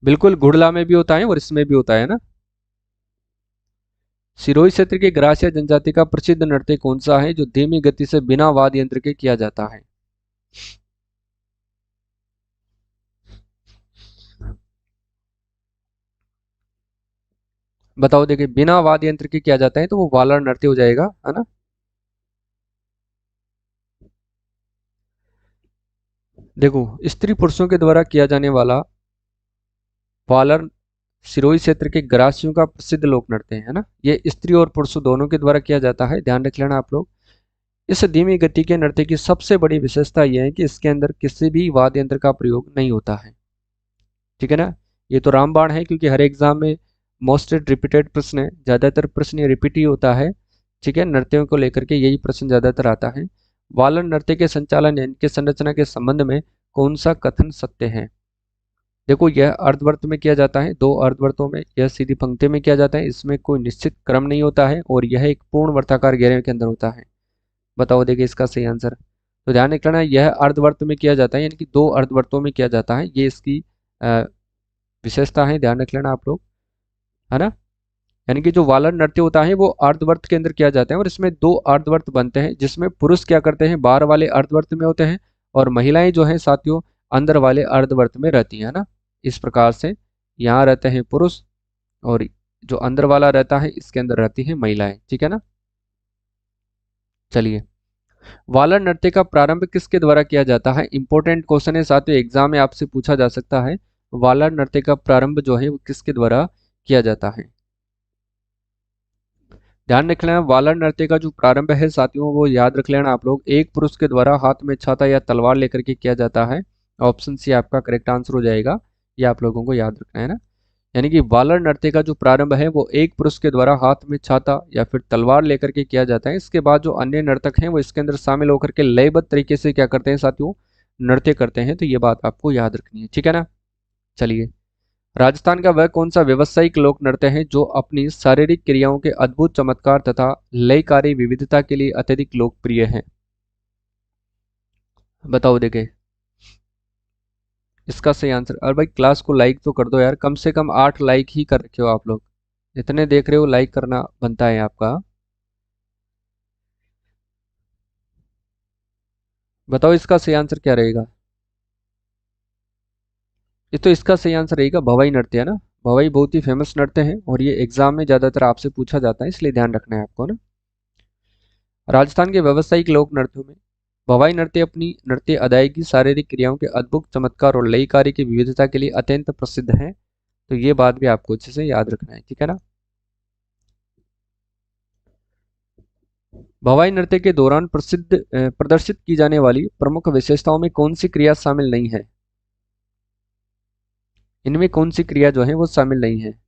बिल्कुल, घुड़ला में भी होता है और इसमें भी होता है ना। सिरोही क्षेत्र के ग्रासिया जनजाति का प्रसिद्ध नृत्य कौन सा है जो धीमी गति से बिना वाद्य यंत्र के किया जाता है। बताओ देखिए, बिना वाद्य यंत्र के किया जाता है तो वो वाला नृत्य हो जाएगा, है ना। देखो, स्त्री पुरुषों के द्वारा किया जाने वाला वालर सिरोही क्षेत्र के ग्रासियों का प्रसिद्ध लोक नृत्य है ना। ये स्त्री और पुरुष दोनों के द्वारा किया जाता है, ध्यान रख लेना आप लोग। इस धीमी गति के नृत्य की सबसे बड़ी विशेषता यह है कि इसके अंदर किसी भी वाद्य यंत्र का प्रयोग नहीं होता है, ठीक है ना। ये तो रामबाण है, क्योंकि हर एग्जाम में मोस्ट रिपीटेड प्रश्न है, ज्यादातर प्रश्न ये रिपीट ही होता है, ठीक है। नृत्यों को लेकर के यही प्रश्न ज्यादातर आता है। वालन नृत्य के संचालन या इनके संरचना के संबंध में कौन सा कथन सत्य है। देखो, यह अर्धवर्त में किया जाता है, दो अर्धवर्तों में, यह सीधी पंक्ति में किया जाता है, इसमें कोई निश्चित क्रम नहीं होता है, और यह एक पूर्ण वर्ताकार घेरे के अंदर होता है। बताओ देखिए इसका सही आंसर। तो ध्यान रखना, यह अर्धवर्त में किया जाता है, यानी कि दो अर्धवर्तों में किया जाता है, ये इसकी अ, विशेषता है, ध्यान रख लेना आप लोग, है ना। यानी कि जो वालन नृत्य होता है वो अर्धवर्त के अंदर किया जाता है, और इसमें दो अर्धवर्त बनते हैं, जिसमें पुरुष क्या करते हैं, बाहर वाले अर्धवर्त में होते हैं, और महिलाएं जो हैं साथियों अंदर वाले अर्धवर्त में रहती हैं, है ना। इस प्रकार से यहाँ रहते हैं पुरुष, और जो अंदर वाला रहता है इसके अंदर रहती हैं महिलाएं, ठीक है ना। चलिए, वालन नृत्य का प्रारंभ किसके द्वारा किया जाता है, इंपॉर्टेंट क्वेश्चन है साथियों, एग्जाम में आपसे पूछा जा सकता है। वालन नृत्य का प्रारंभ जो है वो किसके द्वारा किया जाता है। ध्यान रख लेना, वाला नृत्य का जो प्रारंभ है साथियों वो याद रख लेना आप लोग, एक पुरुष के द्वारा हाथ में छाता या तलवार लेकर के किया जाता है। ऑप्शन सी आपका करेक्ट आंसर हो जाएगा, ये आप लोगों को याद रखना है ना। यानी कि वाला नृत्य का जो प्रारंभ है वो एक पुरुष के द्वारा हाथ में छाता या फिर तलवार लेकर के किया जाता है। इसके बाद जो अन्य नर्तक हैं वो इसके अंदर शामिल होकर के लयबद्ध तरीके से क्या करते हैं साथियों, नृत्य करते हैं। तो ये बात आपको याद रखनी है, ठीक है ना। चलिए, राजस्थान का वह कौन सा व्यवसायिक लोक नृत्य है जो अपनी शारीरिक क्रियाओं के अद्भुत चमत्कार तथा लयकारी विविधता के लिए अत्यधिक लोकप्रिय है। बताओ देखे इसका सही आंसर। और भाई क्लास को लाइक तो कर दो यार, कम से कम 8 लाइक ही कर रखे हो आप लोग, इतने देख रहे हो, लाइक करना बनता है आपका। बताओ इसका सही आंसर क्या रहेगा। ये तो इसका सही आंसर रहेगा भवाई नृत्य, है ना। भवाई बहुत ही फेमस नृत्य है, और ये एग्जाम में ज्यादातर आपसे पूछा जाता है, इसलिए ध्यान रखना है आपको ना। राजस्थान के व्यावसायिक लोक नृत्यों में भवाई नृत्य अपनी नृत्य अदायगी, शारीरिक क्रियाओं के अद्भुत चमत्कार और लयकारी की विविधता के लिए अत्यंत प्रसिद्ध है। तो ये बात भी आपको अच्छे से याद रखना है, ठीक है ना। भवाई नृत्य के दौरान प्रदर्शित की जाने वाली प्रमुख विशेषताओं में कौन सी क्रिया शामिल नहीं है। इनमें कौन सी क्रिया जो है वो शामिल नहीं है।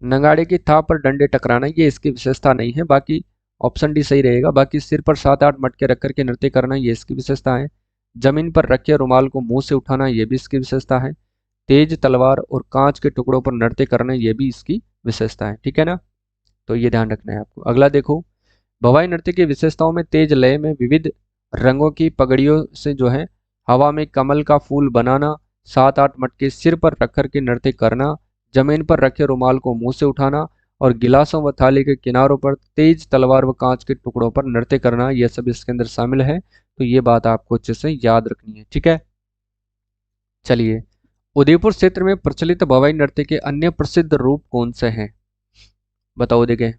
नगाड़े की थाप पर डंडे टकराना ये इसकी विशेषता नहीं है, बाकी ऑप्शन डी सही रहेगा। बाकी सिर पर 7-8 मटके रख करके नृत्य करना ये इसकी विशेषता है। जमीन पर रखे रुमाल को मुंह से उठाना ये भी इसकी विशेषता है। तेज तलवार और कांच के टुकड़ों पर नृत्य करना ये भी इसकी विशेषता है, ठीक है ना। तो ये ध्यान रखना है आपको। अगला देखो, भवाई नृत्य की विशेषताओं में तेज लय में विविध रंगों की पगड़ियों से जो है हवा में कमल का फूल बनाना, 7-8 मटके सिर पर रख कर के नृत्य करना, जमीन पर रखे रुमाल को मुंह से उठाना, और गिलासों व थाली के किनारों पर तेज तलवार व कांच के टुकड़ों पर नृत्य करना, यह सब इसके अंदर शामिल है। तो ये बात आपको अच्छे से याद रखनी है, ठीक है। चलिए, उदयपुर क्षेत्र में प्रचलित भवाई नृत्य के अन्य प्रसिद्ध रूप कौन से हैं। बताओ देखें,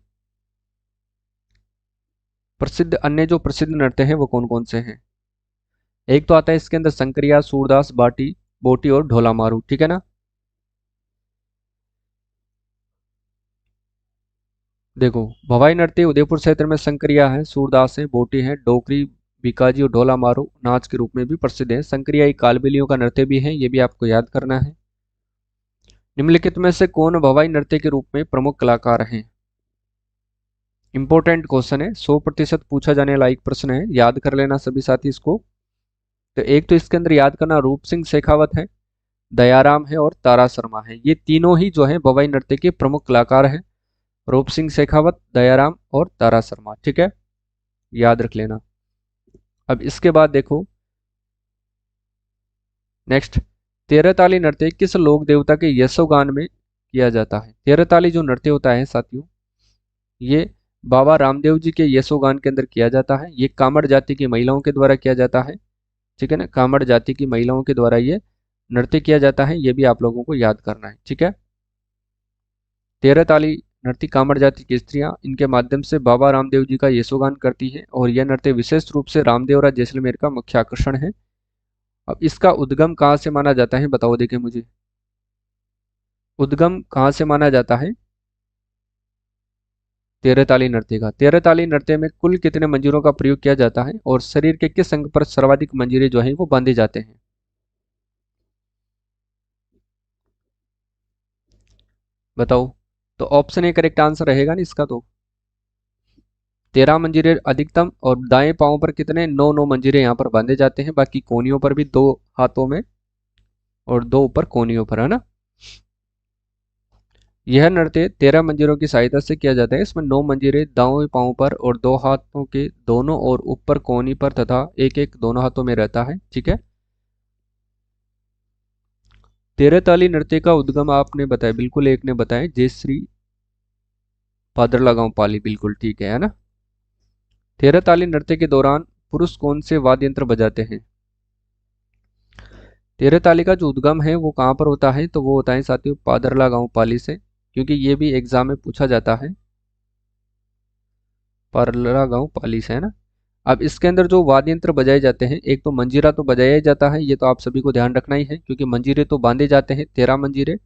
प्रसिद्ध अन्य जो प्रसिद्ध नृत्य हैं वो कौन कौन से हैं। एक तो आता है इसके अंदर संक्रिया, सूरदास, बाटी बोटी और ढोला मारू, ठीक है ना। देखो, भवाई नृत्य उदयपुर क्षेत्र में संक्रिया है, सूरदास है, बोटी है, डोकरी बिकाजी और ढोला मारो नाच के रूप में भी प्रसिद्ध है। संक्रियाई कालबेलियों का नृत्य भी है, ये भी आपको याद करना है। निम्नलिखित में से कौन भवाई नृत्य के रूप में प्रमुख कलाकार हैं? इंपॉर्टेंट क्वेश्चन है, 100% पूछा जाने लायक प्रश्न है, याद कर लेना सभी साथी इसको। तो एक तो इसके अंदर याद करना रूप सिंह शेखावत है, दयाराम है और तारा शर्मा है। ये तीनों ही जो है भवाई नृत्य के प्रमुख कलाकार हैं, रूप सिंह शेखावत, दयाराम और तारा शर्मा। ठीक है, याद रख लेना। अब इसके बाद देखो नेक्स्ट, तेरहताली नृत्य किस लोक देवता के यशोगान में किया जाता है? तेरहताली जो नृत्य होता है साथियों, ये बाबा रामदेव जी के यशोगान के अंदर किया जाता है। ये कामड़ जाति की महिलाओं के द्वारा किया जाता है। ठीक है ना, कामड़ जाति की महिलाओं के द्वारा ये नृत्य किया जाता है, ये भी आप लोगों को याद करना है। ठीक है, तेरहताली नृत्य कामड़ जाति की स्त्रियां इनके माध्यम से बाबा रामदेव जी का यशोगान करती हैं और यह नृत्य विशेष रूप से रामदेवरा जैसलमेर का मुख्य आकर्षण है। अब इसका उद्गम कहाँ से माना जाता है, बताओ देखिए मुझे, उद्गम कहाँ से माना जाता है तेरहताली नृत्य का? तेरहताली नृत्य में कुल कितने मंजीरों का प्रयोग किया जाता है और शरीर के किस अंग पर सर्वाधिक मंजीरे जो हैं वो बांधे जाते हैं? बताओ। तो ऑप्शन ए करेक्ट आंसर रहेगा ना इसका। तो 13 मंजीरे अधिकतम, और दाएं पांव पर कितने, 9 मंजीरे यहाँ पर बांधे जाते हैं, बाकी कोनियों पर भी 2 हाथों में और 2 ऊपर कोनियों पर, है ना। यह नृत्य 13 मंजीरों की सहायता से किया जाता है। इसमें 9 मंजीरे दाएं पांव पर और 2 हाथों के दोनों और ऊपर कोनी पर तथा एक एक दोनों हाथों में रहता है। ठीक है, तेरहताली नृत्य का उद्गम आपने बताया, बिल्कुल एक ने बताया, जयश्री भादरला गांव पाली, बिल्कुल ठीक है ना। तेरहताली नृत्य के दौरान पुरुष कौन से वाद्य यंत्र बजाते हैं? तेरहताली का जो उद्गम है वो कहाँ पर होता है, तो वो होता है साथियों पादरला गांव पाली से, क्योंकि ये भी एग्जाम में पूछा जाता है, पादरला गांव पाली से, है ना। अब इसके अंदर जो वाद्य यंत्र बजाए जाते हैं, एक तो मंजीरा तो बजाया ही जाता है, ये तो आप सभी को ध्यान रखना ही है, क्योंकि मंजीरे तो बांधे जाते हैं 13 मंजीरे,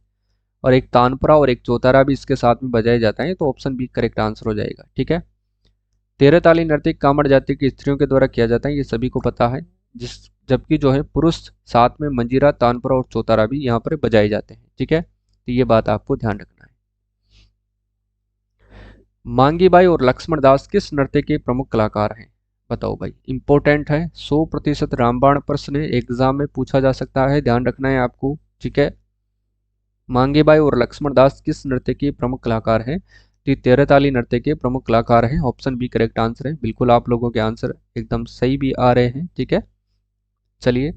और एक तानपुरा और एक चौतारा भी इसके साथ में बजाया जाता है, तो ऑप्शन बी करेक्ट आंसर हो जाएगा। ठीक है, तेरहताली नृत्य कामड़ जाति की स्त्रियों के द्वारा किया जाता है, ये सभी को पता है, जिस जबकि जो है पुरुष साथ में मंजीरा, तानपुरा और चौतारा भी यहाँ पर बजाए जाते हैं। ठीक है, तो ये बात आपको ध्यान रखना है। मांगी बाई और लक्ष्मण दास किस नृत्य के प्रमुख कलाकार हैं? बताओ भाई, इंपॉर्टेंट है, 100% रामबाण प्रश्न है, एग्जाम में पूछा जा सकता है, ध्यान रखना है आपको। ठीक है, मांगे बाई और लक्ष्मण दास किस नृत्य के प्रमुख कलाकार हैं? तो तेरहताली नृत्य के प्रमुख कलाकार हैं, ऑप्शन बी करेक्ट आंसर है। बिल्कुल आप लोगों के आंसर एकदम सही भी आ रहे हैं। ठीक है, चलिए,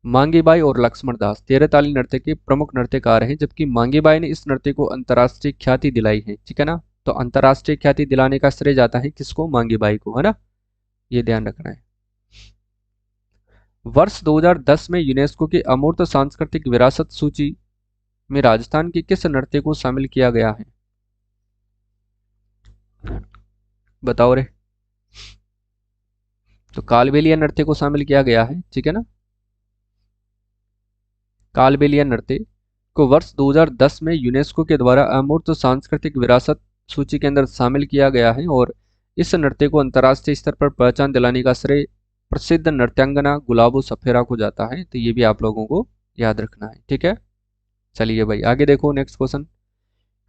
मांगी बाई और लक्ष्मण दास तेरहताली नृत्य के प्रमुख नृत्यकार हैं, जबकि मांगी बाई ने इस नृत्य को अंतर्राष्ट्रीय ख्याति दिलाई है। ठीक है ना, तो अंतर्राष्ट्रीय ख्याति दिलाने का श्रेय जाता है किसको? मांगी बाई को, है ना, ये ध्यान रखना है। वर्ष 2010 में यूनेस्को की अमूर्त सांस्कृतिक विरासत सूची में राजस्थान के किस नृत्य को शामिल किया गया है? बताओ रे। तो कालबेलिया नृत्य को शामिल किया गया है। ठीक है ना, कालबेलिया नृत्य को वर्ष 2010 में यूनेस्को के द्वारा अमूर्त सांस्कृतिक विरासत सूची के अंदर शामिल किया गया है, और इस नृत्य को अंतर्राष्ट्रीय स्तर पर पहचान दिलाने का श्रेय प्रसिद्ध नृत्यांगना गुलाबो सफेरा को जाता है। तो ये भी आप लोगों को याद रखना है। ठीक है, चलिए भाई आगे देखो नेक्स्ट क्वेश्चन।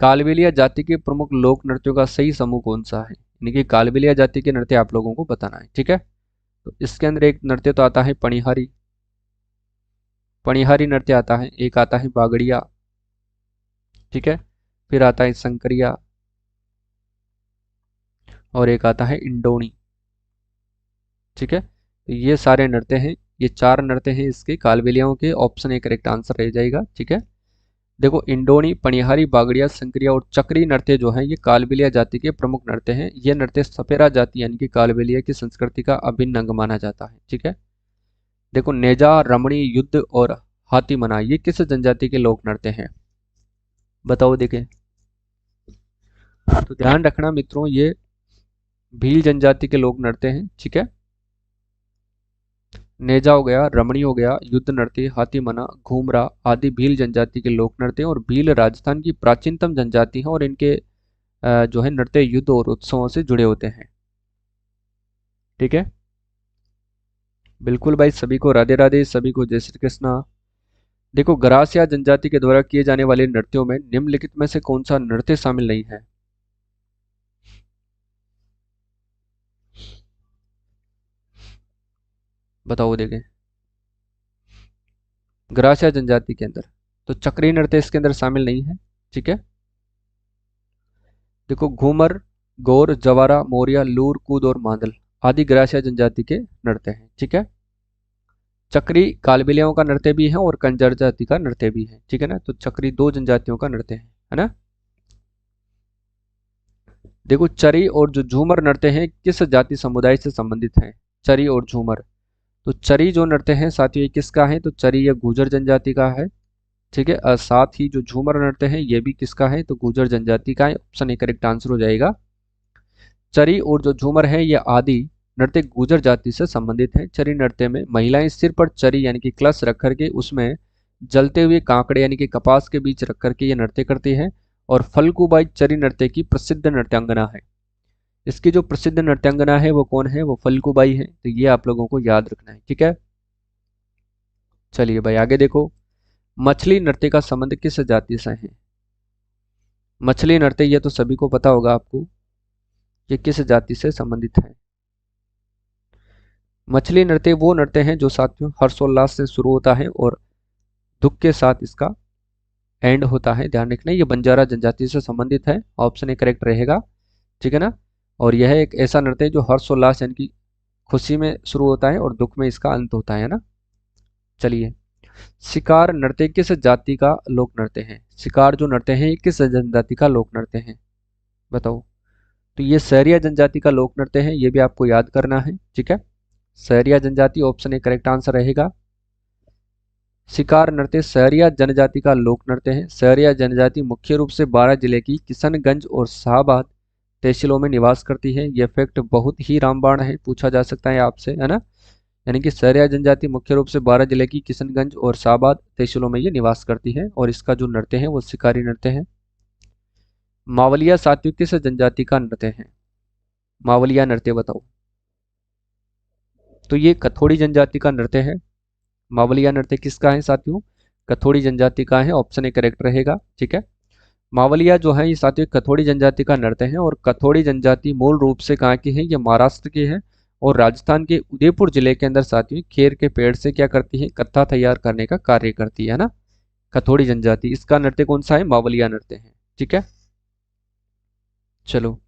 कालबेलिया जाति के प्रमुख लोक नृत्यों का सही समूह कौन सा है? यानी कि कालबेलिया जाति के नृत्य आप लोगों को बताना है। ठीक है, तो इसके अंदर एक नृत्य तो आता है पणिहारी, पणिहारी नृत्य आता है, एक आता है बागड़िया, ठीक है, फिर आता है संकरिया, और एक आता है इंडोनी। ठीक है, तो ये सारे नृत्य हैं, ये 4 नृत्य हैं इसके कालबेलियाओं के, ऑप्शन ए करेक्ट आंसर रह जाएगा। ठीक है, देखो इंडोनी, पणिहारी, बागड़िया, संक्रिया और चक्री नृत्य जो है ये कालबेलिया जाति के प्रमुख नृत्य हैं। ये नृत्य सपेरा जाति यानी कि कालबेलिया की संस्कृति का अभिन्न अंग माना जाता है। ठीक है, देखो नेजा, रमणी, युद्ध और हाथी मना ये किस जनजाति के लोक नृत्य हैं? बताओ देखें। तो ध्यान रखना मित्रों, ये भील जनजाति के लोक नृत्य हैं। ठीक है, नेजा हो गया, रमणी हो गया, युद्ध नृत्य, हाथी मना, घूमरा आदि भील जनजाति के लोक नृत्य, और भील राजस्थान की प्राचीनतम जनजाति है, और इनके जो है नृत्य युद्ध और उत्सवों से जुड़े होते हैं। ठीक है, बिल्कुल भाई, सभी को राधे राधे, सभी को जय श्री कृष्णा। देखो, गरासिया जनजाति के द्वारा किए जाने वाले नृत्यों में निम्नलिखित में से कौन सा नृत्य शामिल नहीं है? बताओ देखें। गरासिया जनजाति के अंदर तो चक्रीय नृत्य इसके अंदर शामिल नहीं है। ठीक है। देखो, घूमर, गौर, जवारा, मोरिया, लूर, कूद और मांदल आदि गरासिया जनजाति के नृत्य हैं। ठीक है। चक्री कालबेलियाओं का नृत्य भी है और कंजर जाति का नृत्य भी है। ठीक है ना, तो चक्री दो जनजातियों का नृत्य है ना। देखो, चरी और जो झूमर नृत्य हैं किस जाति समुदाय से संबंधित हैं? चरी और झूमर। तो चरी जो नृत्य है साथियों, ये किसका है? तो चरी ये गुर्जर जनजाति का है। ठीक है। और साथ ही जो झूमर नृत्य है ये भी किसका है? तो गुर्जर जनजाति का है। ऑप्शन ए करेक्ट आंसर हो जाएगा। चरी और जो झूमर है ये आदि नृत्य गुर्जर जाति से संबंधित है। चरी नृत्य में महिलाएं सिर पर चरी यानी कि कलश रख करके उसमें जलते हुए कांकड़े यानी कि कपास के बीच रख करके ये नृत्य करती है। और फल्गुबाई चरी नृत्य की प्रसिद्ध नृत्यांगना है। इसकी जो प्रसिद्ध नृत्यांगना है वो कौन है? वो फल्गुबाई है। तो ये आप लोगों को याद रखना है। ठीक है। चलिए भाई आगे देखो, मछली नृत्य का संबंध किस जाति से है? मछली नृत्य ये तो सभी को पता होगा आपको, ये किस जाति से संबंधित है? मछली नृत्य वो नृत्य है जो साथियों हर्षोल्लास से शुरू होता है और दुख के साथ इसका एंड होता है। ध्यान रखना, ये बंजारा जनजाति से संबंधित है। ऑप्शन ए करेक्ट रहेगा। ठीक है ना। और यह एक ऐसा नृत्य है जो हर्षोल्लास यानी कि खुशी में शुरू होता है और दुख में इसका अंत होता है ना। चलिए, शिकार नृत्य किस जाति का लोक नृत्य है? शिकार जो नृत्य है ये किस जनजाति का लोक नृत्य है? बताओ। तो ये सहरिया जनजाति का लोक नृत्य है, ये भी आपको याद करना है। ठीक है। सहरिया जनजाति, ऑप्शन ए करेक्ट आंसर रहेगा। शिकार नृत्य सहरिया जनजाति का लोक नृत्य है। सहरिया जनजाति मुख्य रूप से बारां जिले की किशनगंज और शाहबाद तहसीलों में निवास करती है। यह फैक्ट बहुत ही रामबाण है, पूछा जा सकता है आपसे, है ना। यानी कि सहरिया जनजाति मुख्य रूप से बारां जिले की किशनगंज और शाहबाद तहसीलों में ये निवास करती है और इसका जो नृत्य है वो शिकारी नृत्य है। मावलिया सात्विक किस जनजाति का नृत्य है? मावलिया नृत्य बताओ। तो ये कथोड़ी जनजाति का नृत्य है। मावलिया नृत्य किसका है साथियों? कथोड़ी जनजाति का है। ऑप्शन ए करेक्ट रहेगा। ठीक है। मावलिया जो है ये साथियों कथोड़ी जनजाति का नृत्य है और कथोड़ी जनजाति मूल रूप से कहाँ की है? ये महाराष्ट्र की है और राजस्थान के उदयपुर जिले के अंदर साथियों खेर के पेड़ से क्या करती है? कत्था तैयार करने का कार्य करती है ना। कथोड़ी जनजाति, इसका नृत्य कौन सा है? मावलिया नृत्य है। ठीक है। चलो,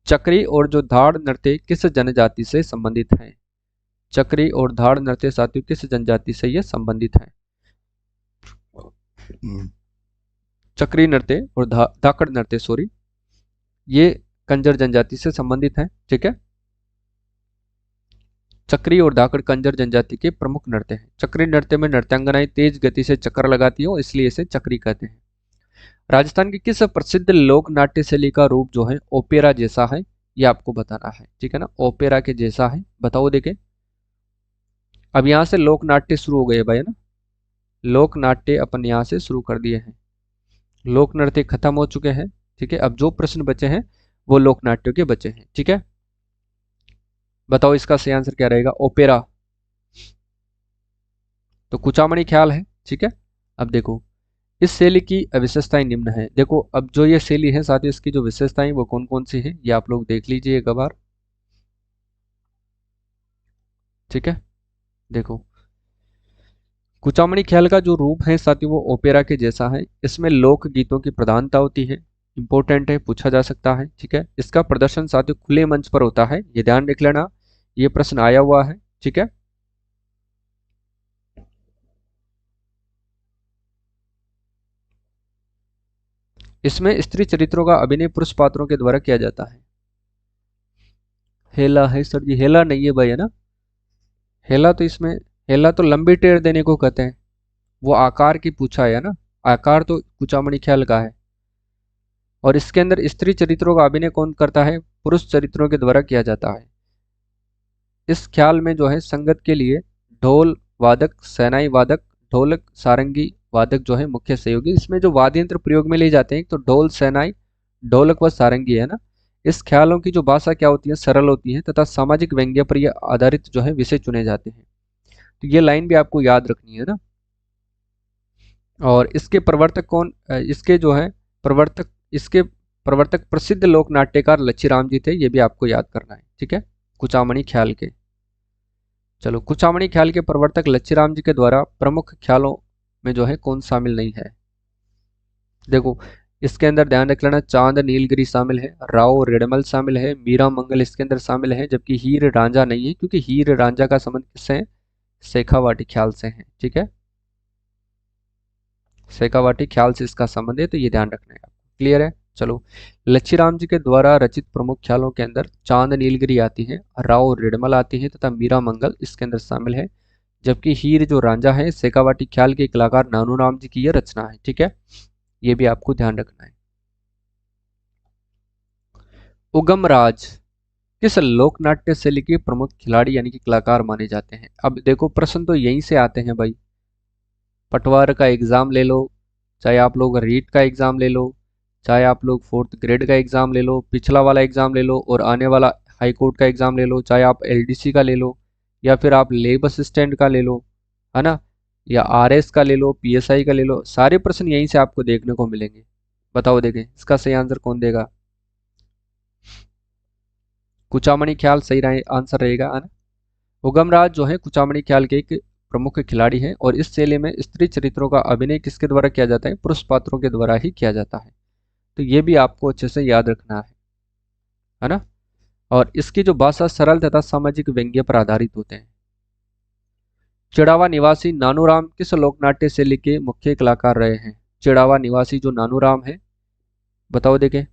चक्री और जो धाड़ नृत्य किस जनजाति से संबंधित है? चक्री और धाड़ नृत्य साथियों किस जनजाति से ये संबंधित है? चक्री नृत्य और धाकड़ नृत्य सॉरी, ये कंजर जनजाति से संबंधित है। ठीक है। चक्री और धाकड़ कंजर जनजाति के प्रमुख नृत्य हैं। चक्री नृत्य में नृत्यांगनाएं तेज गति से चक्कर लगाती हो इसलिए इसे चक्री कहते हैं। राजस्थान की किस प्रसिद्ध लोक नाट्य शैली का रूप जो है ओपेरा जैसा है? ये आपको बताना है। ठीक है ना, ओपेरा के जैसा है। बताओ देखें। अब यहाँ से लोक नाट्य शुरू हो गए भाई, है ना। लोक नाट्य अपन यहाँ से शुरू कर दिए हैं। लोक नृत्य खत्म हो चुके हैं। ठीक है। अब जो प्रश्न बचे हैं वो लोक नाट्यों के बचे हैं। ठीक है। बताओ इसका सही आंसर क्या रहेगा? ओपेरा। तो कुचामणी ख्याल है। ठीक है। अब देखो, इस शैली की विशेषताएं निम्न है। देखो, अब जो ये शैली है साथ ही इसकी जो विशेषताएं वो कौन कौन सी हैं ये आप लोग देख लीजिए एक बार। ठीक है। देखो, कुचामणी ख्याल का जो रूप है साथ ही वो ओपेरा के जैसा है। इसमें लोक गीतों की प्रधानता होती है। इंपॉर्टेंट है, पूछा जा सकता है। ठीक है। इसका प्रदर्शन साथ ही खुले मंच पर होता है, ये ध्यान रख लेना, ये प्रश्न आया हुआ है। ठीक है। इसमें स्त्री चरित्रों का अभिनय पुरुष पात्रों के द्वारा किया जाता है। हेला है सर जी? हेला नहीं है भाई, है ना। हेला तो इसमें, हेला तो लंबी टेर देने को कहते हैं, वो आकार की पूछा है ना। आकार तो कुचामणी ख्याल का है। और इसके अंदर स्त्री चरित्रों का अभिनय कौन करता है? पुरुष चरित्रों के द्वारा किया जाता है। इस ख्याल में जो है संगत के लिए ढोल वादक, शहनाई वादक, ढोलक, सारंगी वादक जो है मुख्य सहयोगी। इसमें जो वाद्य यंत्र प्रयोग में लिए जाते हैं तो ढोल, शहनाई, ढोलक व सारंगी है ना। इस ख्यालों की जो भाषा क्या होती है, सरल होती है तथा सामाजिक व्यंग्य पर ये आधारित जो है विषय चुने जाते हैं। तो ये लाइन भी आपको याद रखनी है ना। और इसके प्रवर्तक कौन, इसके जो है प्रवर्तक, इसके प्रवर्तक प्रसिद्ध लोक नाट्यकार लच्छीराम जी थे, ये भी आपको याद करना है, ठीक है। कुचामणी ख्याल के, चलो कुचामणी ख्याल के प्रवर्तक लच्छीराम जी के द्वारा प्रमुख ख्यालों में जो है कौन शामिल नहीं है। देखो इसके अंदर ध्यान रख लेना, चांद नीलगिरी शामिल है, राव रेडमल शामिल है, मीरा मंगल इसके अंदर शामिल है, जबकि हीर रांझा नहीं है, क्योंकि हीर रांझा का संबंध किससे है, शेखावाटी ख्याल से है, ठीक है। शेखावाटी ख्याल से इसका संबंध है, तो ये ध्यान रखना है आपको, क्लियर है। चलो लच्छीराम जी के द्वारा रचित प्रमुख ख्यालों के अंदर चांद नीलगिरी आती है, राव रेडमल आती है तथा मीरा मंगल इसके अंदर शामिल है, जबकि हीर जो रांझा है शेखावाटी ख्याल के कलाकार नानूराम जी की यह रचना है, ठीक है। ये भी आपको ध्यान रखना है। उगमराज किस लोक नाट्य शैली के प्रमुख खिलाड़ी यानी कि कलाकार माने जाते हैं। अब देखो प्रश्न तो यहीं से आते हैं भाई, पटवार का एग्जाम ले लो, चाहे आप लोग रीट का एग्जाम ले लो, चाहे आप लोग फोर्थ ग्रेड का एग्जाम ले लो, पिछला वाला एग्जाम ले लो और आने वाला हाई कोर्ट का एग्जाम ले लो, चाहे आप एलडीसी का ले लो या फिर आप लेब असिस्टेंट का ले लो, है ना, या आरएस का ले लो, पीएसआई का ले लो, सारे प्रश्न यहीं से आपको देखने को मिलेंगे। बताओ देखें इसका सही आंसर कौन देगा। कुचामणी ख्याल सही आंसर रहेगा, है ना। उगमराज जो है कुचामणी ख्याल के एक प्रमुख खिलाड़ी हैं और इस शैली में स्त्री चरित्रों का अभिनय किसके द्वारा किया जाता है, पुरुष पात्रों के द्वारा ही किया जाता है। तो ये भी आपको अच्छे से याद रखना है ना। और इसकी जो भाषा सरल तथा सामाजिक व्यंग्य पर आधारित होते हैं। चिड़ावा निवासी नानूराम किस लोकनाट्य शैली के मुख्य कलाकार रहे हैं। चिड़ावा निवासी जो नानूराम है, बताओ देखें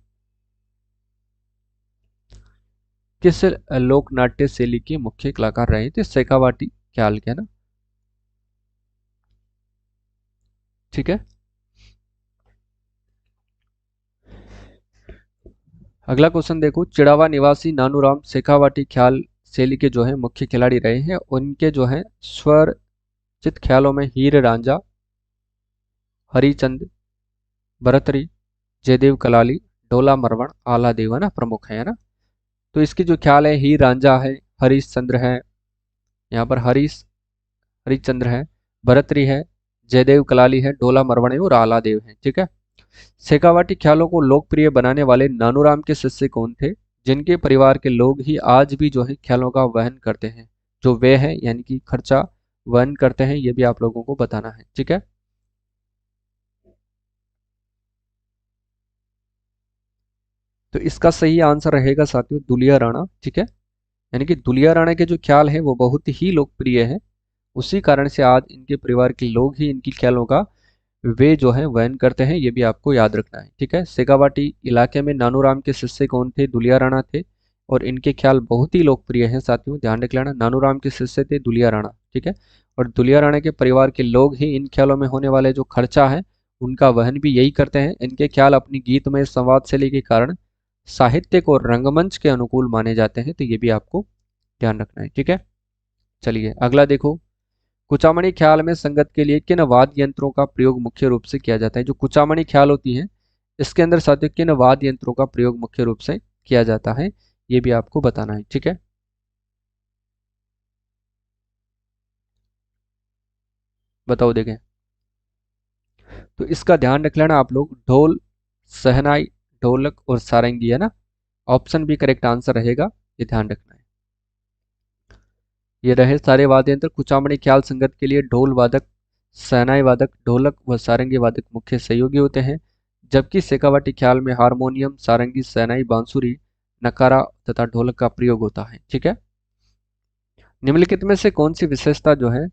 किस लोक नाट्य शैली के मुख्य कलाकार रहे थे, शेखावाटी ख्याल के, है ना, ठीक है। अगला क्वेश्चन देखो, चिड़ावा निवासी नानूराम शेखावाटी ख्याल शैली के जो है मुख्य खिलाड़ी रहे हैं, उनके जो है स्वरचित ख्यालों में हीर रांझा, हरिचंद, भरतरी, जयदेव कलाली, डोला मरवण, आला देव, है ना, प्रमुख है ना। तो इसकी जो ख्याल है, हीर रांझा है, हरिश्चंद्र है, यहाँ पर हरिश्चंद्र है, भरतरी है, जयदेव कलाली है, डोला मरवण है और आला देव है, ठीक है। शेखावाटी ख्यालों को लोकप्रिय बनाने वाले नानूराम के शिष्य कौन थे, जिनके परिवार के लोग ही आज भी जो है ख्यालों का वहन करते हैं, जो वे हैं यानी कि खर्चा वहन करते हैं, ये भी आप लोगों को बताना है, ठीक है। तो इसका सही आंसर रहेगा साथियों दुलिया राणा, ठीक है। यानी कि दुलिया राणा के जो ख्याल है वो बहुत ही लोकप्रिय है, उसी कारण से आज इनके परिवार के लोग ही इनकी ख्यालों का वे जो है वहन करते हैं, ये भी आपको याद रखना है, ठीक है। शेखावाटी इलाके में नानूराम के शिष्य कौन थे, दुलिया राणा थे और इनके ख्याल बहुत ही लोकप्रिय हैं साथियों, ध्यान रख लेना, नानूराम के शिष्य थे दुलिया राणा, ठीक है। और दुलिया राणा के परिवार के लोग ही इन ख्यालों में होने वाले जो खर्चा है उनका वहन भी यही करते हैं। इनके ख्याल अपनी गीतमय संवाद शैली के कारण साहित्यिक और रंगमंच के अनुकूल माने जाते हैं, तो ये भी आपको ध्यान रखना है, ठीक है। चलिए अगला देखो, कुचामणी ख्याल में संगत के लिए किन वाद्य यंत्रों का प्रयोग मुख्य रूप से किया जाता है। जो कुचामणी ख्याल होती है इसके अंदर साथियों किन वाद्य यंत्रों का प्रयोग मुख्य रूप से किया जाता है, ये भी आपको बताना है, ठीक है। बताओ देखें, तो इसका ध्यान रख लेना आप लोग, ढोल, शहनाई, ढोलक और सारंगी, है ना। ऑप्शन भी करेक्ट आंसर रहेगा, ये ध्यान रखना है। ये रहे सारे वाद्य यंत्र। कुचामणी ख्याल संगत के लिए ढोल वादक, शहनाई वादक, ढोलक व सारंगी वादक मुख्य सहयोगी होते हैं, जबकि शेखावाटी ख्याल में हारमोनियम, सारंगी, शहनाई, बांसुरी, नकारा तथा ढोलक का प्रयोग होता है, ठीक है। निम्नलिखित में से कौन सी विशेषता जो है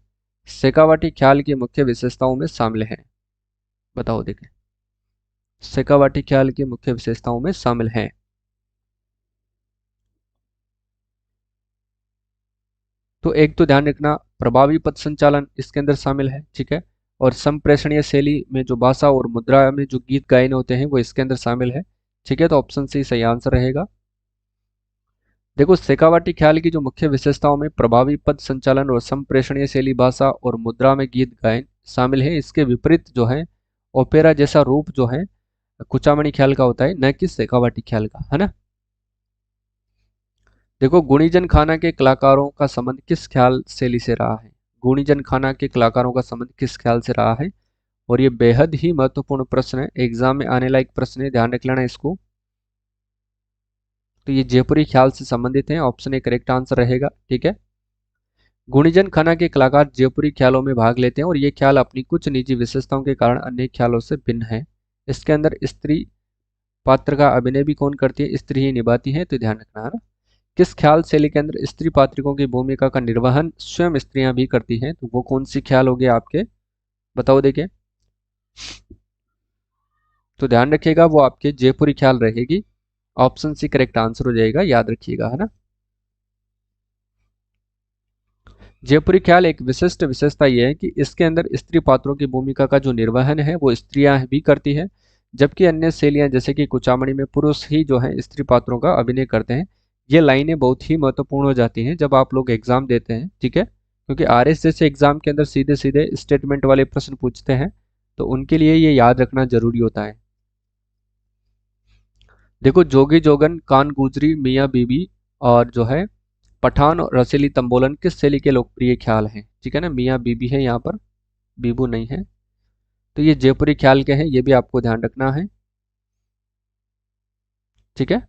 शेखावाटी ख्याल की मुख्य विशेषताओं में शामिल है, बताओ देखें। शेखावाटी ख्याल की मुख्य विशेषताओं में शामिल है, तो एक तो ध्यान रखना प्रभावी पद संचालन इसके अंदर शामिल है, ठीक है। और संप्रेषणीय शैली में जो भाषा और मुद्रा में जो गीत गायन होते हैं वो इसके अंदर शामिल है, ठीक है। तो ऑप्शन सी सही आंसर रहेगा। देखो शेखावाटी ख्याल की जो मुख्य विशेषताओं में प्रभावी पद संचालन और संप्रेषणीय शैली, भाषा और मुद्रा में गीत गायन शामिल है। इसके विपरीत जो है ओपेरा जैसा रूप जो है कुचामणी ख्याल का होता है, न कि शेखावाटी ख्याल का, है ना। देखो, गुणीजन खाना के कलाकारों का संबंध किस ख्याल शैली से रहा है? गुणीजन खाना के कलाकारों का संबंध किस ख्याल से रहा है? और ये बेहद ही महत्वपूर्ण प्रश्न है, एग्जाम में आने लायक प्रश्न है, ध्यान रख लेना इसको। तो ये जयपुरी ख्याल से संबंधित है, ऑप्शन ए करेक्ट आंसर रहेगा। ठीक है। गुणीजन खाना के कलाकार जयपुरी ख्यालों में भाग लेते हैं और ये ख्याल अपनी कुछ निजी विशेषताओं के कारण अन्य ख्यालों से भिन्न है। इसके अंदर स्त्री पात्र का अभिनय भी कौन करती है? स्त्री ही निभाती है, तो ध्यान रखना है ना। किस ख्याल शैली के अंदर स्त्री पात्रिकों की भूमिका का निर्वहन स्वयं स्त्रियां भी करती हैं? तो वो कौन सी ख्याल होगी आपके, बताओ देखिए। तो ध्यान रखिएगा, वो आपके जयपुरी ख्याल रहेगी। ऑप्शन सी करेक्ट आंसर हो जाएगा, याद रखिएगा, है ना। जयपुरी ख्याल एक विशिष्ट विशेषता यह है कि इसके अंदर स्त्री पात्रों की भूमिका का जो निर्वहन है वो स्त्रियां भी करती हैं, जबकि अन्य शैलियां जैसे कि कुचामणी में पुरुष ही जो है स्त्री पात्रों का अभिनय करते हैं। ये लाइनें बहुत ही महत्वपूर्ण हो जाती हैं जब आप लोग एग्जाम देते हैं, ठीक है, क्योंकि आरएस जैसे एग्जाम के अंदर सीधे सीधे स्टेटमेंट वाले प्रश्न पूछते हैं, तो उनके लिए ये याद रखना जरूरी होता है। देखो, जोगी जोगन, कान गुजरी, मियाँ बीबी और जो है पठान और रसीली तंबोलन किस शैली के लोकप्रिय ख्याल हैं? ठीक है ना, मियाँ बीबी है यहाँ पर, बीबू नहीं है। तो ये जयपुरी ख्याल के हैं, ये भी आपको ध्यान रखना है। ठीक है।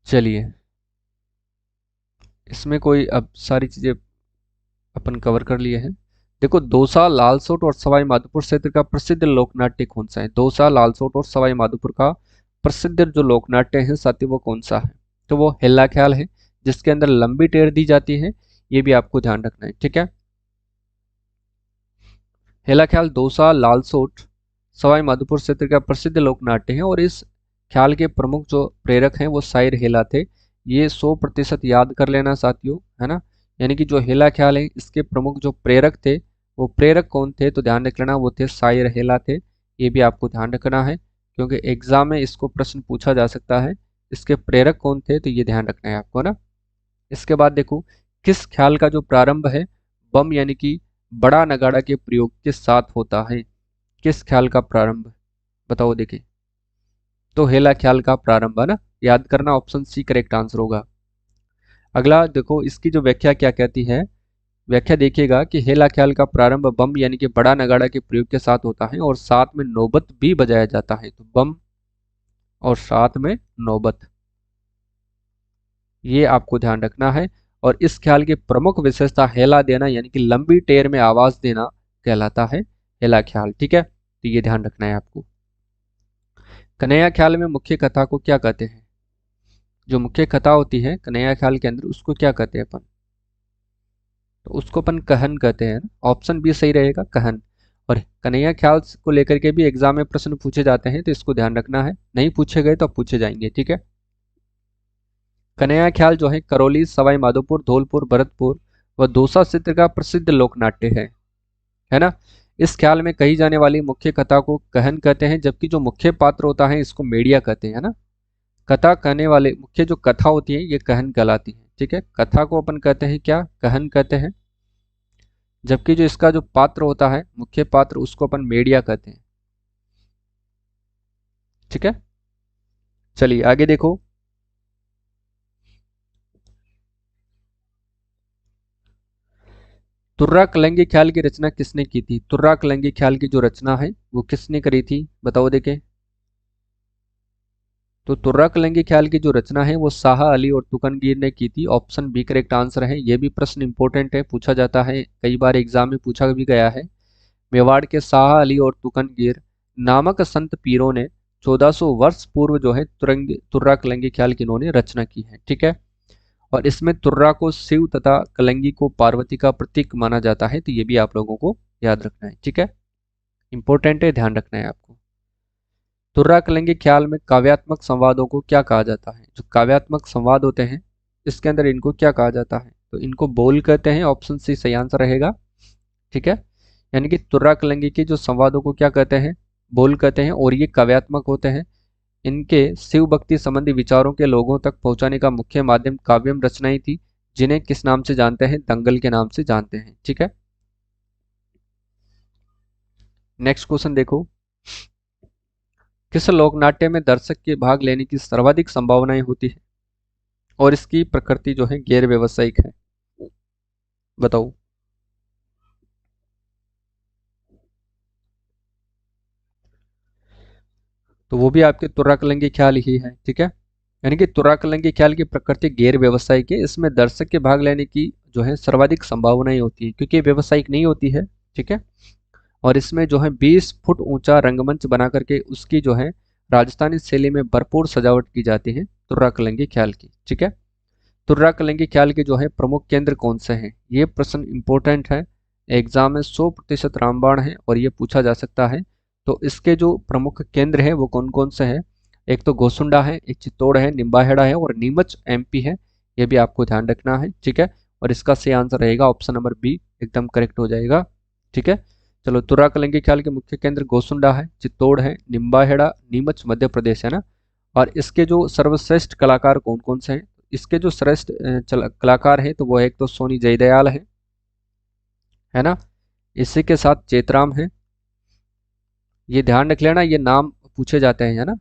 चलिए, इसमें कोई अब सारी चीजें अपन कवर कर लिए हैं। देखो, दौसा, लालसोट और सवाई माधोपुर क्षेत्र का प्रसिद्ध लोकनाट्य कौन सा है? दौसा, लालसोट और सवाई माधोपुर का प्रसिद्ध जो लोकनाट्य है साथी, वो कौन सा है? तो वो हेला ख्याल है, जिसके अंदर लंबी टेर दी जाती है, ये भी आपको ध्यान रखना है। ठीक है। हेला ख्याल दौसा, लालसोट, सवाई माधोपुर क्षेत्र का प्रसिद्ध लोकनाट्य है और इस ख्याल के प्रमुख जो प्रेरक हैं वो शायर हेला थे। ये 100% याद कर लेना साथियों, है ना। यानी कि जो हेला ख्याल है इसके प्रमुख जो प्रेरक थे, वो प्रेरक कौन थे? तो ध्यान रख लेना, वो थे शायर हेला थे। ये भी आपको ध्यान रखना है, क्योंकि एग्जाम में इसको प्रश्न पूछा जा सकता है। इसके प्रेरक कौन थे, तो ये ध्यान रखना है आपको ना। इसके बाद देखो, किस ख्याल का जो प्रारंभ है बम यानी कि बड़ा नगाड़ा के प्रयोग के साथ होता है? किस ख्याल का प्रारंभ, बताओ देखिए। तो हेला ख्याल का प्रारंभ, है ना, याद करना, ऑप्शन सी करेक्ट आंसर होगा। अगला देखो, इसकी जो व्याख्या क्या कहती है, व्याख्या देखिएगा कि हेला ख्याल का प्रारंभ बम यानी कि बड़ा नगाड़ा के प्रयोग के साथ होता है और साथ में नौबत भी बजाया जाता है। तो बम और साथ में नौबत, ये आपको ध्यान रखना है। और इस ख्याल की प्रमुख विशेषता हेला देना यानी कि लंबी टेर में आवाज देना कहलाता है, हेला ख्याल। ठीक है, तो ये ध्यान रखना है आपको। कन्हैया ख्याल में मुख्य कथा को क्या कहते हैं? जो मुख्य कथा होती है कन्हैया ख्याल के अंदर, उसको क्या कहते हैं अपन? तो उसको अपन कहन कहते हैं ना। ऑप्शन बी सही रहेगा, कहन। और कन्हैया ख्याल को लेकर के भी एग्जाम में प्रश्न पूछे जाते हैं, तो इसको ध्यान रखना है, नहीं पूछे गए तो अब पूछे जाएंगे। ठीक है। कन्हैया ख्याल जो है करौली, सवाई माधोपुर, धौलपुर, भरतपुर व दौसा क्षेत्र का प्रसिद्ध लोकनाट्य है ना। इस ख्याल में कही जाने वाली मुख्य कथा को कहन कहते हैं, जबकि जो मुख्य पात्र होता है इसको मेड़िया कहते हैं ना। कथा कहने वाले मुख्य जो कथा होती है ये कहन कहलाती है। ठीक है, कथा को अपन कहते हैं क्या? कहन कहते हैं। जबकि जो इसका जो पात्र होता है मुख्य पात्र, उसको अपन मेड़िया कहते हैं। ठीक है। चलिए आगे देखो, तुर्रा कलंगी ख्याल की रचना किसने की थी? तुर्रा कलंगी ख्याल की जो रचना है वो किसने करी थी, बताओ देखे। तो तुर्रा कलंगी ख्याल की जो रचना है वो शाह अली और तुकनगीर ने की थी। ऑप्शन बी करेक्ट आंसर है। ये भी प्रश्न इंपॉर्टेंट है, पूछा जाता है, कई बार एग्जाम में पूछा भी गया है। मेवाड़ के शाह अली और तुकनगीर नामक संत पीरों ने 1400 वर्ष पूर्व जो है तुर्रा कलंगी ख्याल की इन्होंने रचना की है। ठीक है। और इसमें तुर्रा को शिव तथा कलंगी को पार्वती का प्रतीक माना जाता है, तो ये भी आप लोगों को याद रखना है। ठीक है, इंपॉर्टेंट है, ध्यान रखना है आपको। तुर्रा कलंगी ख्याल में काव्यात्मक संवादों को क्या कहा जाता है? जो काव्यात्मक संवाद होते हैं इसके अंदर इनको क्या कहा जाता है? तो इनको बोल कहते हैं, ऑप्शन सी सही आंसर रहेगा। ठीक है, यानी कि तुर्रा कलंगी के जो संवादों को क्या कहते हैं? बोल कहते हैं, और ये काव्यात्मक होते हैं। इनके शिव भक्ति संबंधी विचारों के लोगों तक पहुंचाने का मुख्य माध्यम काव्यम रचनाएं थी, जिन्हें किस नाम से जानते हैं? दंगल के नाम से जानते हैं। ठीक है, नेक्स्ट क्वेश्चन देखो, किस लोकनाट्य में दर्शक के भाग लेने की सर्वाधिक संभावनाएं होती है और इसकी प्रकृति जो है गैर व्यवसायिक है? बताओ। तो वो भी आपके तुर्राकलंगी ख्याल ही है, ठीक है। यानी कि तुर्राकलंगी ख्याल की प्रकृति गैर व्यवसायिक है, इसमें दर्शक के भाग लेने की जो है सर्वाधिक संभावनाएं होती है क्योंकि ये व्यवसायिक नहीं होती है, ठीक है। और इसमें जो है 20 फुट ऊंचा रंगमंच बना करके उसकी जो है राजस्थानी शैली में भरपूर सजावट की जाती है तुर्राकलंगी ख्याल की, ठीक है। तुर्राकलंगी ख्याल के जो है प्रमुख केंद्र कौन से हैं? ये प्रश्न इंपॉर्टेंट है, एग्जाम में 100% रामबाण है और ये पूछा जा सकता है। तो इसके जो प्रमुख केंद्र है वो कौन कौन से हैं? एक तो गोसुंडा है, एक चित्तौड़ है, निम्बाहेड़ा है और नीमच एमपी है। ये भी आपको ध्यान रखना है, ठीक है। और इसका सही आंसर रहेगा ऑप्शन नंबर बी, एकदम करेक्ट हो जाएगा, ठीक है। चलो, तुर्राकलंगी ख्याल के मुख्य केंद्र गोसुंडा है, चित्तौड़ है, निम्बाहेड़ा, नीमच मध्य प्रदेश है ना। और इसके जो सर्वश्रेष्ठ कलाकार कौन कौन से हैं? इसके जो श्रेष्ठ कलाकार हैं तो वो एक तो सोनी जयदयाल है ना। इसी के साथ चेतराम है, ये ध्यान रख लेना, ये नाम पूछे जाते हैं, है ना।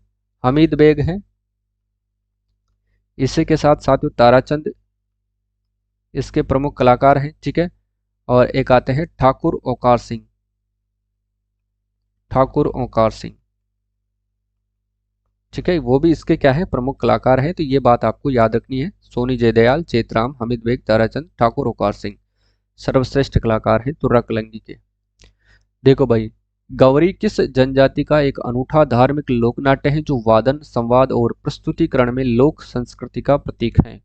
हमीद बेग है, इसी के साथ साथियों ताराचंद इसके प्रमुख कलाकार हैं, ठीक है। और एक आते हैं ठाकुर ओंकार सिंह, ठाकुर ओंकार सिंह, ठीक है। वो भी इसके क्या है, प्रमुख कलाकार हैं। तो ये बात आपको याद रखनी है, सोनी जयदयाल, चेतराम, हमीद बेग, ताराचंद, ठाकुर ओंकार सिंह सर्वश्रेष्ठ कलाकार हैं तुर्राकलंगी के। देखो भाई, गौरी किस जनजाति का एक अनूठा धार्मिक लोकनाट्य है जो वादन, संवाद और प्रस्तुतिकरण में लोक संस्कृति का प्रतीक है?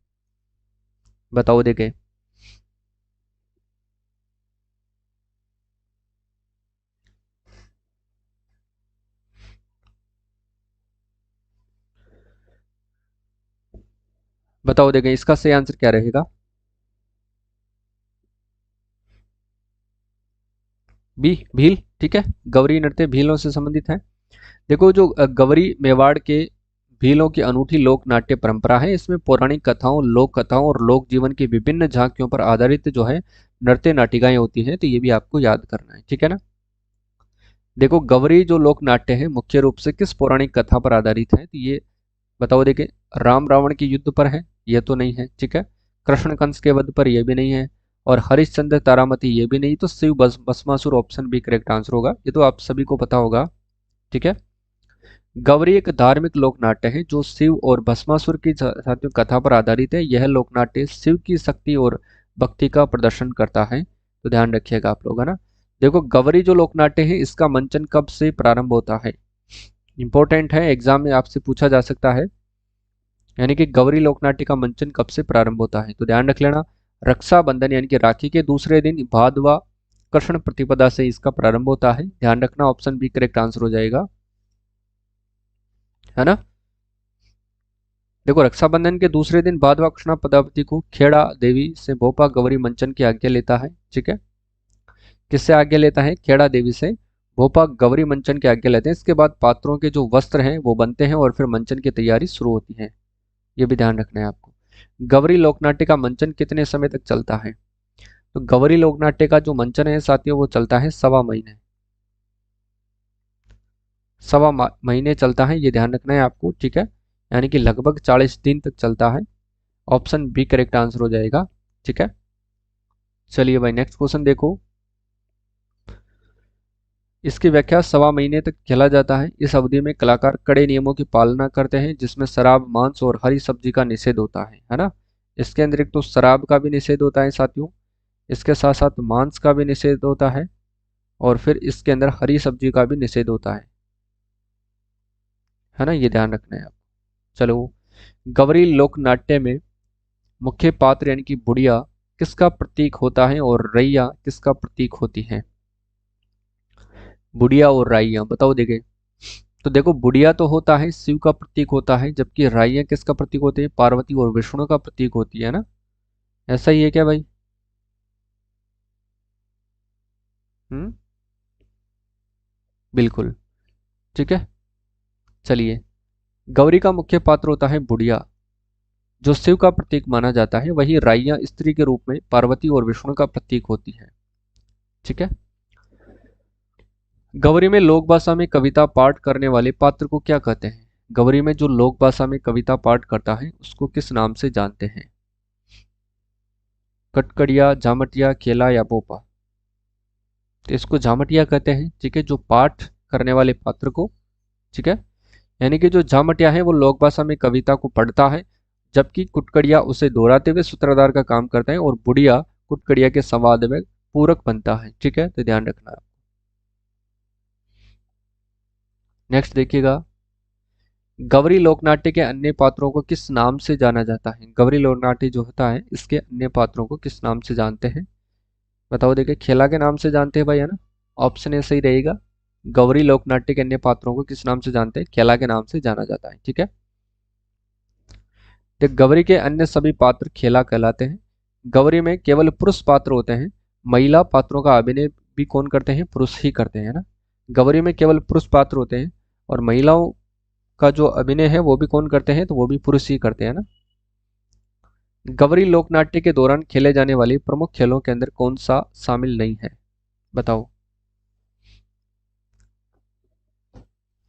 बताओ देखे। बताओ देखे, इसका सही आंसर क्या रहेगा? बी, भील, ठीक है। गौरी नृत्य भीलों से संबंधित है। देखो, जो गौरी मेवाड़ के भीलों की अनूठी लोक नाट्य परंपरा है, इसमें पौराणिक कथाओं, लोक कथाओं और लोक जीवन की विभिन्न झांकियों पर आधारित जो है नृत्य नाटिकाएं होती हैं। तो ये भी आपको याद करना है, ठीक है ना। देखो, गौरी जो लोक नाट्य है मुख्य रूप से किस पौराणिक कथा पर आधारित है? तो ये बताओ देखे। राम रावण के युद्ध पर है? ये तो नहीं है, ठीक है। कृष्ण कंस के वध पर? ये भी नहीं है। और हरिश्चंद्र तारामती? ये भी नहीं। तो शिव भस्मासुर ऑप्शन भी करेक्ट आंसर होगा, ये तो आप सभी को पता होगा, ठीक है। गौरी एक धार्मिक लोकनाट्य है जो शिव और भस्मासुर की साथियों कथा पर आधारित है। यह लोकनाट्य शिव की शक्ति और भक्ति का प्रदर्शन करता है, तो ध्यान रखिएगा आप लोग, है ना। देखो, गौरी जो लोकनाट्य है इसका मंचन कब से प्रारंभ होता है? इंपॉर्टेंट है, एग्जाम में आपसे पूछा जा सकता है। यानी कि गौरी लोकनाट्य का मंचन कब से प्रारंभ होता है? तो ध्यान रख लेना, रक्षाबंधन यानी कि राखी के दूसरे दिन भादवा कृष्ण प्रतिपदा से इसका प्रारंभ होता है। ध्यान रखना, ऑप्शन बी करेक्ट आंसर हो जाएगा, है ना। देखो, रक्षाबंधन के दूसरे दिन भादवा कृष्ण पदावती को खेड़ा देवी से भोपा गौरी मंचन की आज्ञा लेता है, ठीक है। किससे आज्ञा लेता है? खेड़ा देवी से भोपा गौरी मंचन की आज्ञा लेते हैं। इसके बाद पात्रों के जो वस्त्र हैं वो बनते हैं और फिर मंचन की तैयारी शुरू होती है। ये भी ध्यान रखना है आपको। गौरी लोकनाट्य का मंचन कितने समय तक चलता है? तो गौरी लोकनाट्य का जो मंचन है साथियों वो चलता है 1.25 महीने, 1.25 महीने चलता है, ये ध्यान रखना है आपको, ठीक है। यानी कि लगभग 40 दिन तक चलता है। ऑप्शन बी करेक्ट आंसर हो जाएगा, ठीक है। चलिए भाई, नेक्स्ट क्वेश्चन देखो। इसकी व्याख्या 1.25 महीने तक खेला जाता है। इस अवधि में कलाकार कड़े नियमों की पालना करते हैं जिसमें शराब, मांस और हरी सब्जी का निषेध होता है ना। इसके अतिरिक्त तो शराब का भी निषेध होता है साथियों, इसके साथ साथ मांस का भी निषेध होता है और फिर इसके अंदर हरी सब्जी का भी निषेध होता है ना। ये ध्यान रखना है आप। चलो, गौरी लोक नाट्य में मुख्य पात्र यानी कि बुढ़िया किसका प्रतीक होता है और रैया किसका प्रतीक होती है? बुढ़िया और राइया बताओ देखे। तो देखो, बुढ़िया तो होता है शिव का प्रतीक होता है, जबकि राइया किसका प्रतीक होती है? पार्वती और विष्णु का प्रतीक होती है ना। ऐसा ही है क्या भाई? हम्म, बिल्कुल, ठीक है। चलिए, गौरी का मुख्य पात्र होता है बुढ़िया जो शिव का प्रतीक माना जाता है, वही राइया स्त्री के रूप में पार्वती और विष्णु का प्रतीक होती है, ठीक है। गौरी में लोक भाषा में कविता पाठ करने वाले पात्र को क्या कहते हैं? गौरी में जो लोक भाषा में कविता पाठ करता है उसको किस नाम से जानते हैं? कटकड़िया, झामटिया, खेला या बोपा? तो इसको झामटिया कहते हैं, ठीक है, जो पाठ करने वाले पात्र को, ठीक है। यानी कि जो झामटिया है वो लोक भाषा में कविता को पढ़ता है, जबकि कुटकड़िया उसे दोहराते हुए सूत्रधार का काम करता है और बुढ़िया कुटकड़िया के संवाद में पूरक बनता है, ठीक है, तो ध्यान रखना। नेक्स्ट देखिएगा, गौरी लोकनाट्य के अन्य पात्रों को किस नाम से जाना जाता है? गौरी लोकनाट्य जो होता है इसके अन्य पात्रों को किस नाम से जानते हैं? बताओ, देखिए, खेला के नाम से जानते हैं भाई, है ना, ऑप्शन ए सही रहेगा। गौरी लोकनाट्य के अन्य पात्रों को किस नाम से जानते हैं? खेला के नाम से जाना जाता है, ठीक है। तो गौरी के अन्य सभी पात्र खेला कहलाते हैं। गौरी में केवल पुरुष पात्र होते हैं, महिला पात्रों का अभिनय भी कौन करते हैं? पुरुष ही करते हैं, है ना। गौरी में केवल पुरुष पात्र होते हैं और महिलाओं का जो अभिनय है वो भी कौन करते हैं? तो वो भी पुरुष ही करते हैं ना। गौरी लोकनाट्य के दौरान खेले जाने वाले प्रमुख खेलों के अंदर कौन सा शामिल नहीं है? बताओ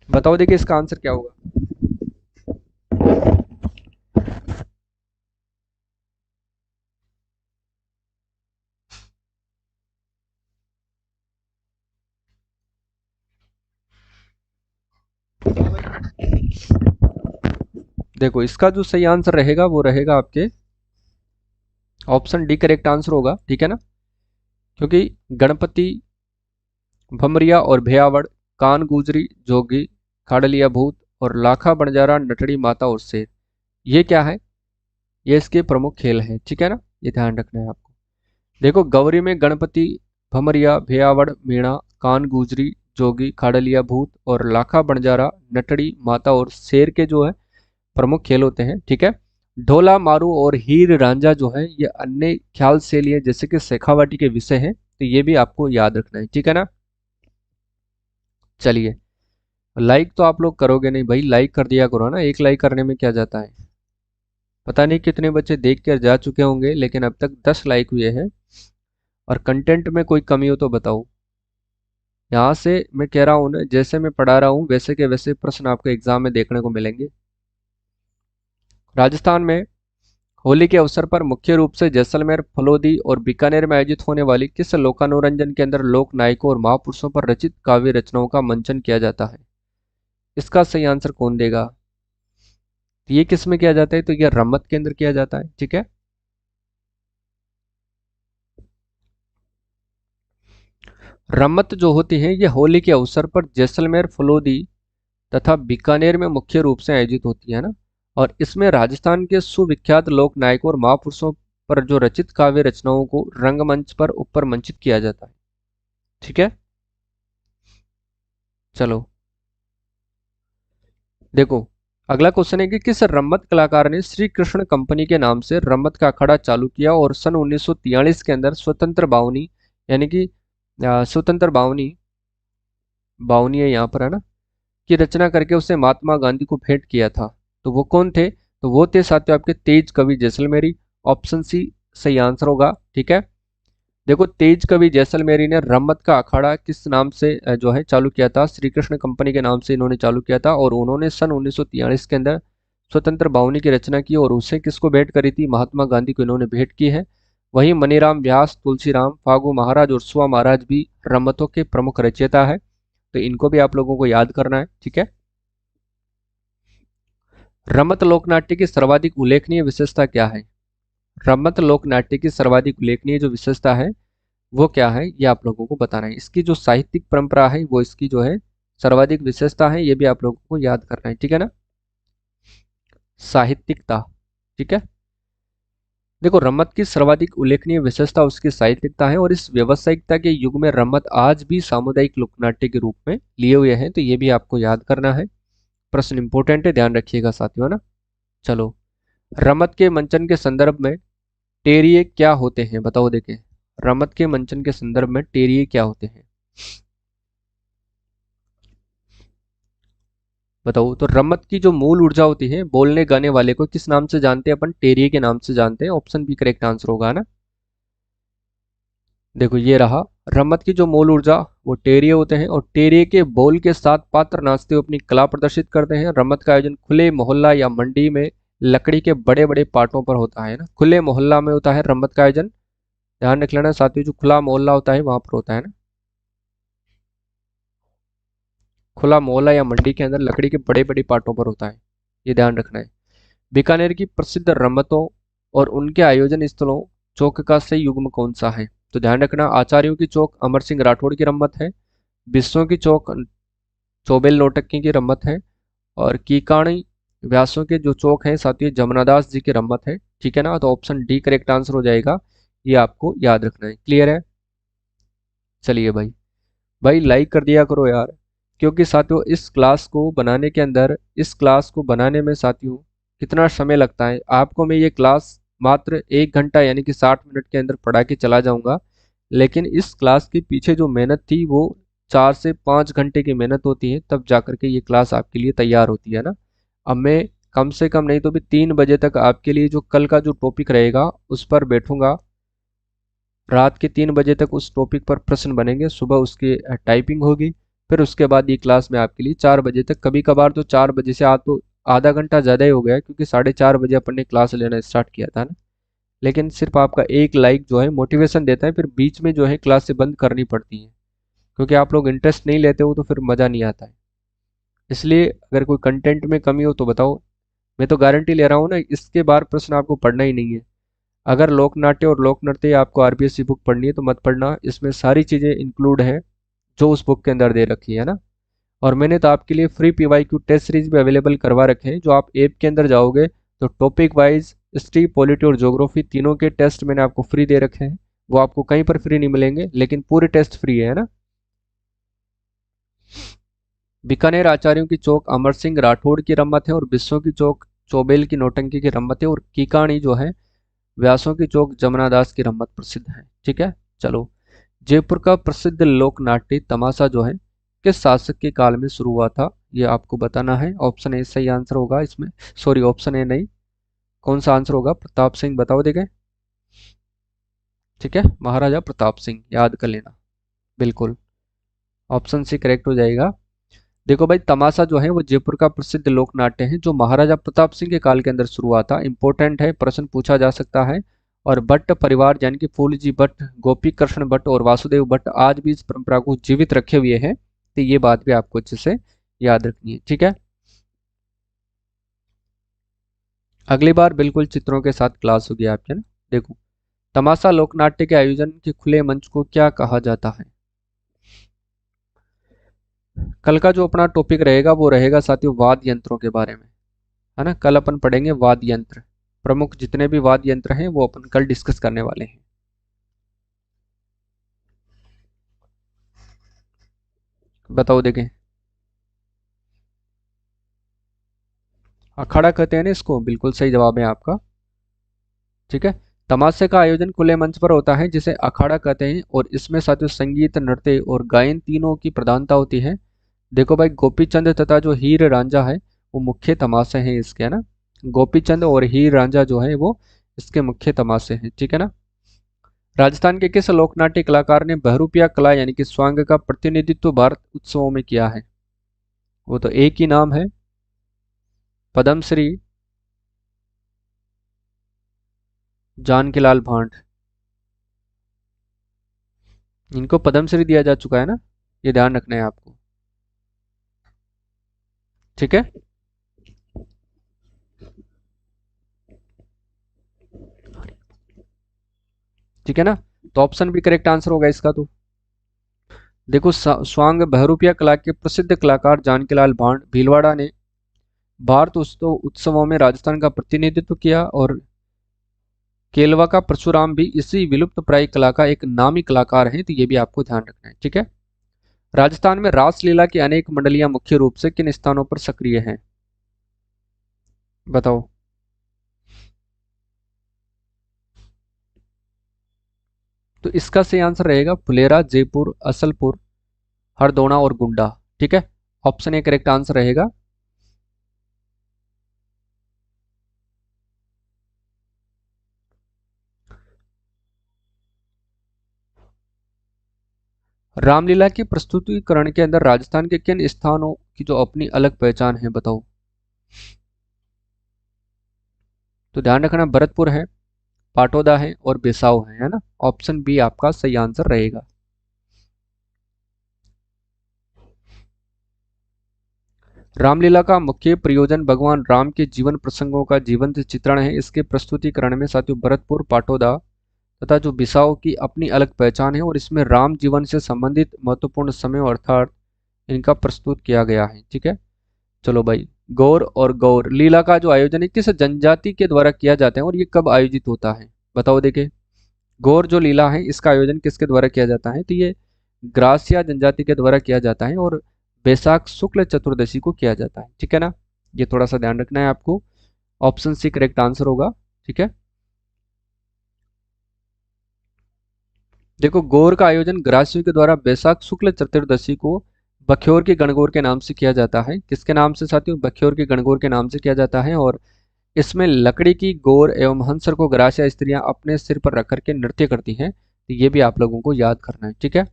बताओ, देखिए इसका आंसर क्या होगा। देखो, इसका जो सही आंसर रहेगा वो रहेगा आपके ऑप्शन डी करेक्ट आंसर होगा, ठीक है ना। क्योंकि गणपति, भमरिया और भेयावड़, कान गुजरी, जोगी, खाड़लिया भूत और लाखा बंजारा, नटड़ी माता और शेर, ये क्या है? ये इसके प्रमुख खेल हैं, ठीक है ना, ये ध्यान रखना है आपको। देखो, गौरी में गणपति, भमरिया, भेयावड़, मीणा, कान गुजरी, जोगी, खाड़लिया भूत और लाखा बंजारा, नटड़ी माता और शेर के जो है प्रमुख खेल होते हैं, ठीक है। ढोला मारू और हीर रांझा जो है ये अन्य ख्याल से लिए जैसे कि शेखावाटी के विषय हैं, तो ये भी आपको याद रखना है, ठीक है ना। चलिए, लाइक तो आप लोग करोगे नहीं भाई, लाइक कर दिया करो ना, एक लाइक करने में क्या जाता है। पता नहीं कितने बच्चे देख कर जा चुके होंगे, लेकिन अब तक 10 लाइक हुए हैं। और कंटेंट में कोई कमी हो तो बताओ। यहाँ से मैं कह रहा हूँ ना, जैसे मैं पढ़ा रहा हूँ वैसे के वैसे प्रश्न आपको एग्जाम में देखने को मिलेंगे। राजस्थान में होली के अवसर पर मुख्य रूप से जैसलमेर, फलोदी और बीकानेर में आयोजित होने वाली किस लोकानुरंजन के अंदर लोक नायकों और महापुरुषों पर रचित काव्य रचनाओं का मंचन किया जाता है? इसका सही आंसर कौन देगा? ये किस में किया जाता है? तो ये रम्मत के अंदर किया जाता है, ठीक है। रम्मत जो होती है ये होली के अवसर पर जैसलमेर, फलोदी तथा बीकानेर में मुख्य रूप से आयोजित होती है ना। और इसमें राजस्थान के सुविख्यात लोक नायकों और महापुरुषों पर जो रचित काव्य रचनाओं को रंगमंच पर ऊपर मंचित किया जाता है, ठीक है। चलो, देखो, अगला क्वेश्चन है कि किस रम्मत कलाकार ने श्री कृष्ण कंपनी के नाम से रम्मत का अखाड़ा चालू किया और सन 1943 के अंदर स्वतंत्र बावनी, यानी कि स्वतंत्र बावनी, बावनी है यहाँ पर, है ना, की रचना करके उसे महात्मा गांधी को भेंट किया था? तो वो कौन थे? तो वो थे साथियों आपके तेज कवि जैसलमेरी। ऑप्शन सी सही आंसर होगा, ठीक है। देखो, तेज कवि जैसलमेरी ने रम्मत का अखाड़ा किस नाम से जो है चालू किया था? श्री कृष्ण कंपनी के नाम से इन्होंने चालू किया था और उन्होंने सन 1943 के अंदर स्वतंत्र बावनी की रचना की और उसे किसको भेंट करी थी? महात्मा गांधी को इन्होंने भेंट की है। वहीं मनीराम व्यास, तुलसीराम, फागू महाराज और सुआ महाराज भी रम्मतों के प्रमुख रचयिता है, तो इनको भी आप लोगों को याद करना है, ठीक है। रम्मत लोकनाट्य की सर्वाधिक उल्लेखनीय विशेषता क्या है? रम्मत लोकनाट्य की सर्वाधिक उल्लेखनीय जो विशेषता है वो क्या है, ये आप लोगों को बताना है। इसकी जो साहित्यिक परंपरा है वो इसकी जो है सर्वाधिक विशेषता है, ये भी आप लोगों को याद करना है, ठीक है ना। साहित्यिकता, ठीक है। देखो, रम्मत की सर्वाधिक उल्लेखनीय विशेषता उसकी साहित्यिकता है और इस व्यावसायिकता के युग में रम्मत आज भी सामुदायिक लोकनाट्य के रूप में लिए हुए हैं, तो ये भी आपको याद करना है। प्रश्न इंपोर्टेंट है, ध्यान रखिएगा साथियों, है ना। चलो, रमत के मंचन के संदर्भ में टेरिये क्या होते हैं? बताओ, देखें, रमत के मंचन के संदर्भ में टेरिये क्या होते हैं? बताओ, तो रमत की जो मूल ऊर्जा होती है, बोलने गाने वाले को किस नाम से जानते हैं अपन? टेरिये के नाम से जानते हैं। ऑप्शन बी करेक्ट आंसर होगा ना। देखो, ये रहा, रमत की जो मूल ऊर्जा वो टेरिए होते हैं, और टेरिए के बोल के साथ पात्र नाचते हुए अपनी कला प्रदर्शित करते हैं। रमत का आयोजन खुले मोहल्ला या मंडी में लकड़ी के बड़े बड़े पाटों पर होता है ना, खुले मोहल्ला में होता है रमत का आयोजन, ध्यान रख लेना साथियों, जो खुला मोहल्ला होता है वहां पर होता है ना, खुला मोहल्ला या मंडी के अंदर लकड़ी के बड़े बड़े पाटों पर होता है, ये ध्यान रखना है। बीकानेर की प्रसिद्ध रमतों और उनके आयोजन स्थलों चौक का सही युग्म कौन सा है? तो ध्यान रखना, आचार्यों की चौक अमर सिंह राठौड़ की रमत है, बिस्सों की चौक चौबेल नौटंकी की रमत है, और कीकाणी व्यासों के जो चौक है साथियों जमुनादास जी की रमत है। ठीक है ना, तो ऑप्शन डी करेक्ट आंसर हो जाएगा, ये आपको याद रखना है। क्लियर है? चलिए भाई, भाई लाइक कर दिया करो यार, क्योंकि साथियों इस क्लास को बनाने में साथियों कितना समय लगता है, आपको मैं ये क्लास मात्र 1 घंटा यानी कि 60 मिनट के अंदर पढ़ा के चला जाऊंगा, लेकिन इस क्लास के पीछे जो मेहनत थी वो 4 से 5 घंटे की मेहनत होती है, तब जाकर के ये क्लास आपके लिए तैयार होती है ना। अब मैं कम से कम नहीं तो भी 3 बजे तक आपके लिए जो कल का जो टॉपिक रहेगा उस पर बैठूंगा, रात के 3 बजे तक उस टॉपिक पर प्रश्न बनेंगे, सुबह उसकी टाइपिंग होगी, फिर उसके बाद ये क्लास में आपके लिए 4 बजे तक, कभी कभार तो 4 बजे से आज तो आधा घंटा ज़्यादा ही हो गया है, क्योंकि 4:30 बजे अपन ने क्लास लेना स्टार्ट किया था ना। लेकिन सिर्फ आपका एक लाइक जो है मोटिवेशन देता है, फिर बीच में जो है क्लास से बंद करनी पड़ती है, क्योंकि आप लोग इंटरेस्ट नहीं लेते हो तो फिर मज़ा नहीं आता है। इसलिए अगर कोई कंटेंट में कमी हो तो बताओ, मैं तो गारंटी ले रहा हूँ ना, इसके बार प्रश्न आपको पढ़ना ही नहीं है। अगर लोक नाट्य और लोक नृत्य आपको आरबीएससी बुक पढ़नी है तो मत पढ़ना, इसमें सारी चीज़ें इंक्लूड है जो उस बुक के अंदर दे रखी है ना। और मैंने तो आपके लिए फ्री पीवाईक्यू टेस्ट सीरीज भी अवेलेबल करवा रखे हैं, जो आप ऐप के अंदर जाओगे तो टॉपिक वाइज हिस्ट्री पॉलिटी और ज्योग्राफी तीनों के टेस्ट मैंने आपको फ्री दे रखे हैं। वो आपको कहीं पर फ्री नहीं मिलेंगे, लेकिन पूरे टेस्ट फ्री है ना। बीकानेर आचार्यों की चौक अमर सिंह राठौड़ की रमत है, और बिस्सों की चौक चौबेल की नौटंकी की रमत है, और कीकाणी जो है व्यासों की चौक जमुना दास की रमत प्रसिद्ध है। ठीक है, चलो। जयपुर का प्रसिद्ध लोक नाट्य तमाशा जो है किस शासक के काल में शुरू हुआ था, ये आपको बताना है। ऑप्शन ए सही आंसर होगा इसमें, सॉरी ऑप्शन ए नहीं, कौन सा आंसर होगा? प्रताप सिंह, बताओ देखे। ठीक है, महाराजा प्रताप सिंह, याद कर लेना, बिल्कुल ऑप्शन सी करेक्ट हो जाएगा। देखो भाई, तमाशा जो है वो जयपुर का प्रसिद्ध लोक नाट्य है, जो महाराजा प्रताप सिंह के काल के अंदर शुरू हुआ था। इंपॉर्टेंट है, प्रश्न पूछा जा सकता है। और भट्ट परिवार यानी कि फूलजी भट्ट, गोपी कृष्ण भट्ट और वासुदेव भट्ट आज भी इस परंपरा को जीवित रखे हुए हैं, तो ये बात भी आपको अच्छे से याद रखनी है। ठीक है, अगली बार बिल्कुल चित्रों के साथ क्लास होगी आपके ना। देखो, तमाशा लोकनाट्य के आयोजन के खुले मंच को क्या कहा जाता है? कल का जो अपना टॉपिक रहेगा वो रहेगा साथियों वाद्य यंत्रों के बारे में, है ना। कल अपन पढ़ेंगे वाद्य यंत्र, प्रमुख जितने भी वाद्य यंत्र हैं वो अपन कल डिस्कस करने वाले हैं। बताओ देखें। अखाड़ा कहते हैं ना इसको, बिल्कुल सही जवाब है आपका। ठीक है, तमाशे का आयोजन खुले मंच पर होता है जिसे अखाड़ा कहते हैं, और इसमें साथियों संगीत नृत्य और गायन तीनों की प्रधानता होती है। देखो भाई, गोपीचंद तथा जो हीर रांझा है वो मुख्य तमाशे हैं इसके, है ना। गोपीचंद और हीर रांझा जो है वो इसके मुख्य तमाशे हैं। ठीक है ना। राजस्थान के किस लोकनाट्य कलाकार ने बहरूपिया कला यानी कि स्वांग का प्रतिनिधित्व भारत उत्सवों में किया है? वो तो एक ही नाम है, पद्मश्री जानकीलाल भांड, इनको पद्मश्री दिया जा चुका है ना, ये ध्यान रखना है आपको। ठीक है, ठीक है ना, तो ऑप्शन भी करेक्ट आंसर होगा इसका तो। देखो, स्वांग बहरूपिया कला के प्रसिद्ध कलाकार जानकीलाल भांड भीलवाड़ा ने भारत उत्सवों में राजस्थान का प्रतिनिधित्व किया, और केलवा का परशुराम भी इसी विलुप्त प्राय कला का एक नामी कलाकार है, तो ये भी आपको ध्यान रखना है। ठीक है, राजस्थान में रासलीला की अनेक मंडलियां मुख्य रूप से किन स्थानों पर सक्रिय हैं? बताओ। तो इसका सही आंसर रहेगा फुलेरा, जयपुर, असलपुर, हरदोना और गुंडा। ठीक है, ऑप्शन ए करेक्ट आंसर रहेगा। रामलीला की प्रस्तुतिकरण के अंदर राजस्थान के किन स्थानों की जो अपनी अलग पहचान है, बताओ। तो ध्यान रखना, भरतपुर है, पाटोदा है और बिसाऊ है ना। ऑप्शन बी आपका सही आंसर रहेगा। रामलीला का मुख्य प्रयोजन भगवान राम के जीवन प्रसंगों का जीवंत चित्रण है। इसके प्रस्तुतिकरण में साथियों भरतपुर, पाटोदा तथा जो बिसाऊ की अपनी अलग पहचान है और इसमें राम जीवन से संबंधित महत्वपूर्ण समय अर्थात इनका प्रस्तुत किया गया है। ठीक है, चलो भाई, गौर और गौर लीला का जो आयोजन है किस जनजाति के द्वारा किया जाता है और ये कब आयोजित होता है, बताओ। देखे, गौर जो लीला है इसका आयोजन किसके द्वारा किया जाता है, तो ये ग्रासिया जनजाति के द्वारा किया जाता है और बैसाख शुक्ल चतुर्दशी को किया जाता है। ठीक है ना, ये थोड़ा सा ध्यान रखना है आपको। ऑप्शन सी करेक्ट आंसर होगा। ठीक है, देखो, गौर का आयोजन ग्रासियों के द्वारा बैसाख शुक्ल चतुर्दशी को बख्योर के गणगौर के नाम से किया जाता है। किसके नाम से साथियों, बख्योर के गणगौर के नाम से किया जाता है। और इसमें लकड़ी की गौर एवं हंसर को ग्रासिया स्त्रियां अपने सिर पर रख करके नृत्य करती हैं। तो ये भी आप लोगों को याद करना है। ठीक है,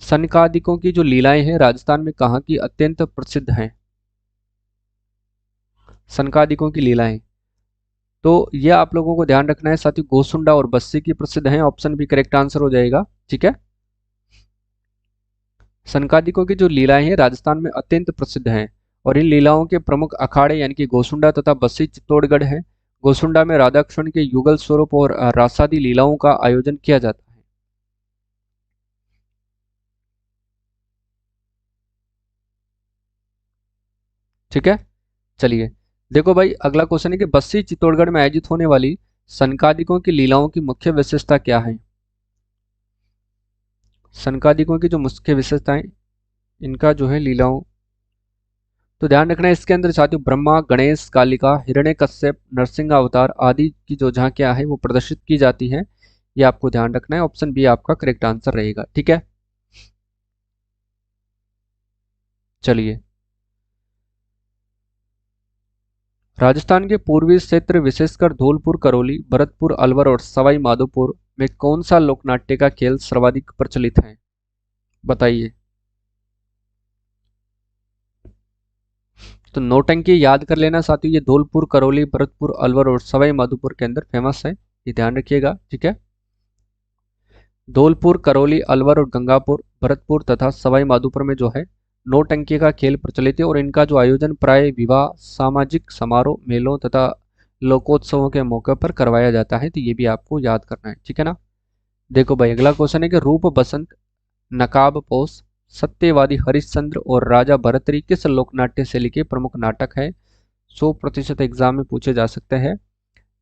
सनकादिकों की जो लीलाएं हैं राजस्थान में कहाँ की अत्यंत प्रसिद्ध हैं, सनकादिकों की लीलाएं, तो ये आप लोगों को ध्यान रखना है साथियों, गोसुंडा और बस्सी की प्रसिद्ध हैं। ऑप्शन भी करेक्ट आंसर हो जाएगा। ठीक है, सनकादिकों की जो लीलाएं हैं राजस्थान में अत्यंत प्रसिद्ध हैं और इन लीलाओं के प्रमुख अखाड़े यानी कि गोसुंडा तथा बस्सी चित्तौड़गढ़ है। गोसुंडा में राधा कृष्ण के युगल स्वरूप और रासादी लीलाओं का आयोजन किया जाता है। ठीक है, चलिए, देखो भाई, अगला क्वेश्चन है कि बस्सी चित्तौड़गढ़ में आयोजित होने वाली सनकादिकों की लीलाओं की मुख्य विशेषता क्या है। सनकादिकों की जो मुख्य विशेषताएं, इनका जो है लीलाओं, तो ध्यान रखना है इसके अंदर साथियों ब्रह्मा, गणेश, कालिका, हिरण्यकश्यप, नरसिंह अवतार आदि की जो झांकियां हैं वो प्रदर्शित की जाती हैं। ये आपको ध्यान रखना है। ऑप्शन बी आपका करेक्ट आंसर रहेगा। ठीक है, चलिए, राजस्थान के पूर्वी क्षेत्र विशेषकर धौलपुर, करौली, भरतपुर, अलवर और सवाई माधोपुर में कौन सा लोकनाट्य का खेल सर्वाधिक प्रचलित है, बताइए। तो नौटंकी याद कर लेना साथियों, ये धौलपुर, करौली, भरतपुर, अलवर और सवाई माधोपुर के अंदर फेमस है, ये ध्यान रखिएगा। ठीक है, धौलपुर, करौली, अलवर और गंगापुर, भरतपुर तथा सवाई माधोपुर में जो है नौटंकी का खेल प्रचलित है और इनका जो आयोजन प्राय विवाह, सामाजिक समारोह, मेलों तथा लोकोत्सवों के मौके पर करवाया जाता है। तो ये भी आपको याद करना है। ठीक है ना, देखो भाई, अगला क्वेश्चन है कि रूप बसंत, नकाब पोष, सत्यवादी हरिश्चंद्र और राजा भरतरी किस लोकनाट्य शैली के प्रमुख नाटक है। 100% एग्जाम में पूछे जा सकते हैं,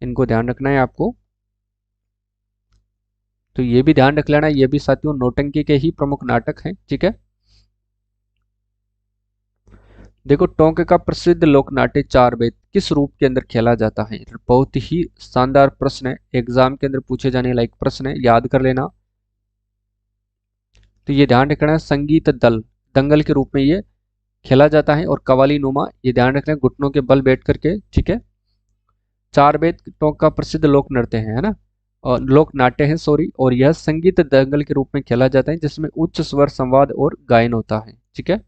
इनको ध्यान रखना है आपको। तो ये भी ध्यान रख लेना, ये भी साथियों नौटंकी के ही प्रमुख नाटक हैं। ठीक है, देखो, टोंक का प्रसिद्ध लोकनाट्य चार बेत किस रूप के अंदर खेला जाता है। बहुत ही शानदार प्रश्न है, एग्जाम के अंदर पूछे जाने लायक प्रश्न है, याद कर लेना। तो ये ध्यान रखना है, संगीत दल दंगल के रूप में ये खेला जाता है और कवाली नुमा, ये ध्यान रखना है, घुटनों के बल बैठ करके। ठीक है, चार बेत टोंक का प्रसिद्ध लोक नृत्य है ना, और लोक नाट्य है सॉरी, और यह संगीत दंगल के रूप में खेला जाता है जिसमें उच्च स्वर संवाद और गायन होता है। ठीक है,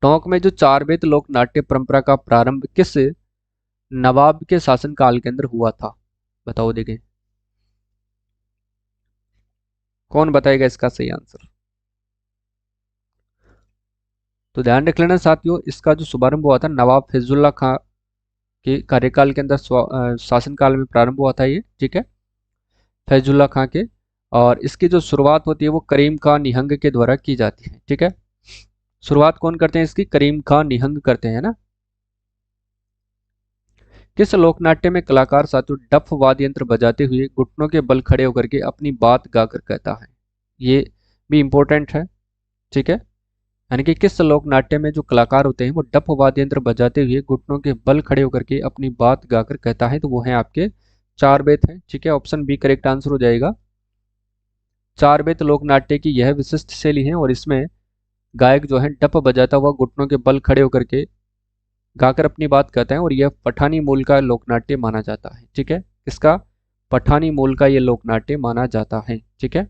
टोंक में जो चार बेत लोक नाट्य परंपरा का प्रारंभ किस नवाब के शासनकाल के अंदर हुआ था, बताओ। देखें, कौन बताएगा इसका सही आंसर। तो ध्यान रख लेना साथियों, इसका जो शुभारंभ हुआ था नवाब फैजुल्ला खां के कार्यकाल के अंदर शासनकाल में प्रारंभ हुआ था ये। ठीक है, फैजुल्ला खां के, और इसकी जो शुरुआत होती है वो करीम खां निहंग के द्वारा की जाती है। ठीक है, शुरुआत कौन करते हैं इसकी, करीम खां निहंग करते हैं ना। किस लोकनाट्य में कलाकार साथियों डफ वाद्य यंत्र बजाते हुए घुटनों के बल खड़े होकर के अपनी बात गाकर कहता है, ये भी इंपॉर्टेंट है। ठीक है, यानी कि किस लोकनाट्य में जो कलाकार होते हैं वो डफ वाद्य यंत्र बजाते हुए घुटनों के बल खड़े होकर के अपनी बात गाकर कहता है, तो वो है आपके चार बेत हैं। ठीक है, ऑप्शन बी करेक्ट आंसर हो जाएगा। चार बेत लोकनाट्य की यह विशिष्ट शैली है और इसमें गायक जो है डप बजाता हुआ घुटनों के बल खड़े होकर के गाकर अपनी बात कहते हैं और यह पठानी मूल का लोकनाट्य माना जाता है। ठीक है, इसका पठानी मूल का यह लोकनाट्य माना जाता है। ठीक है,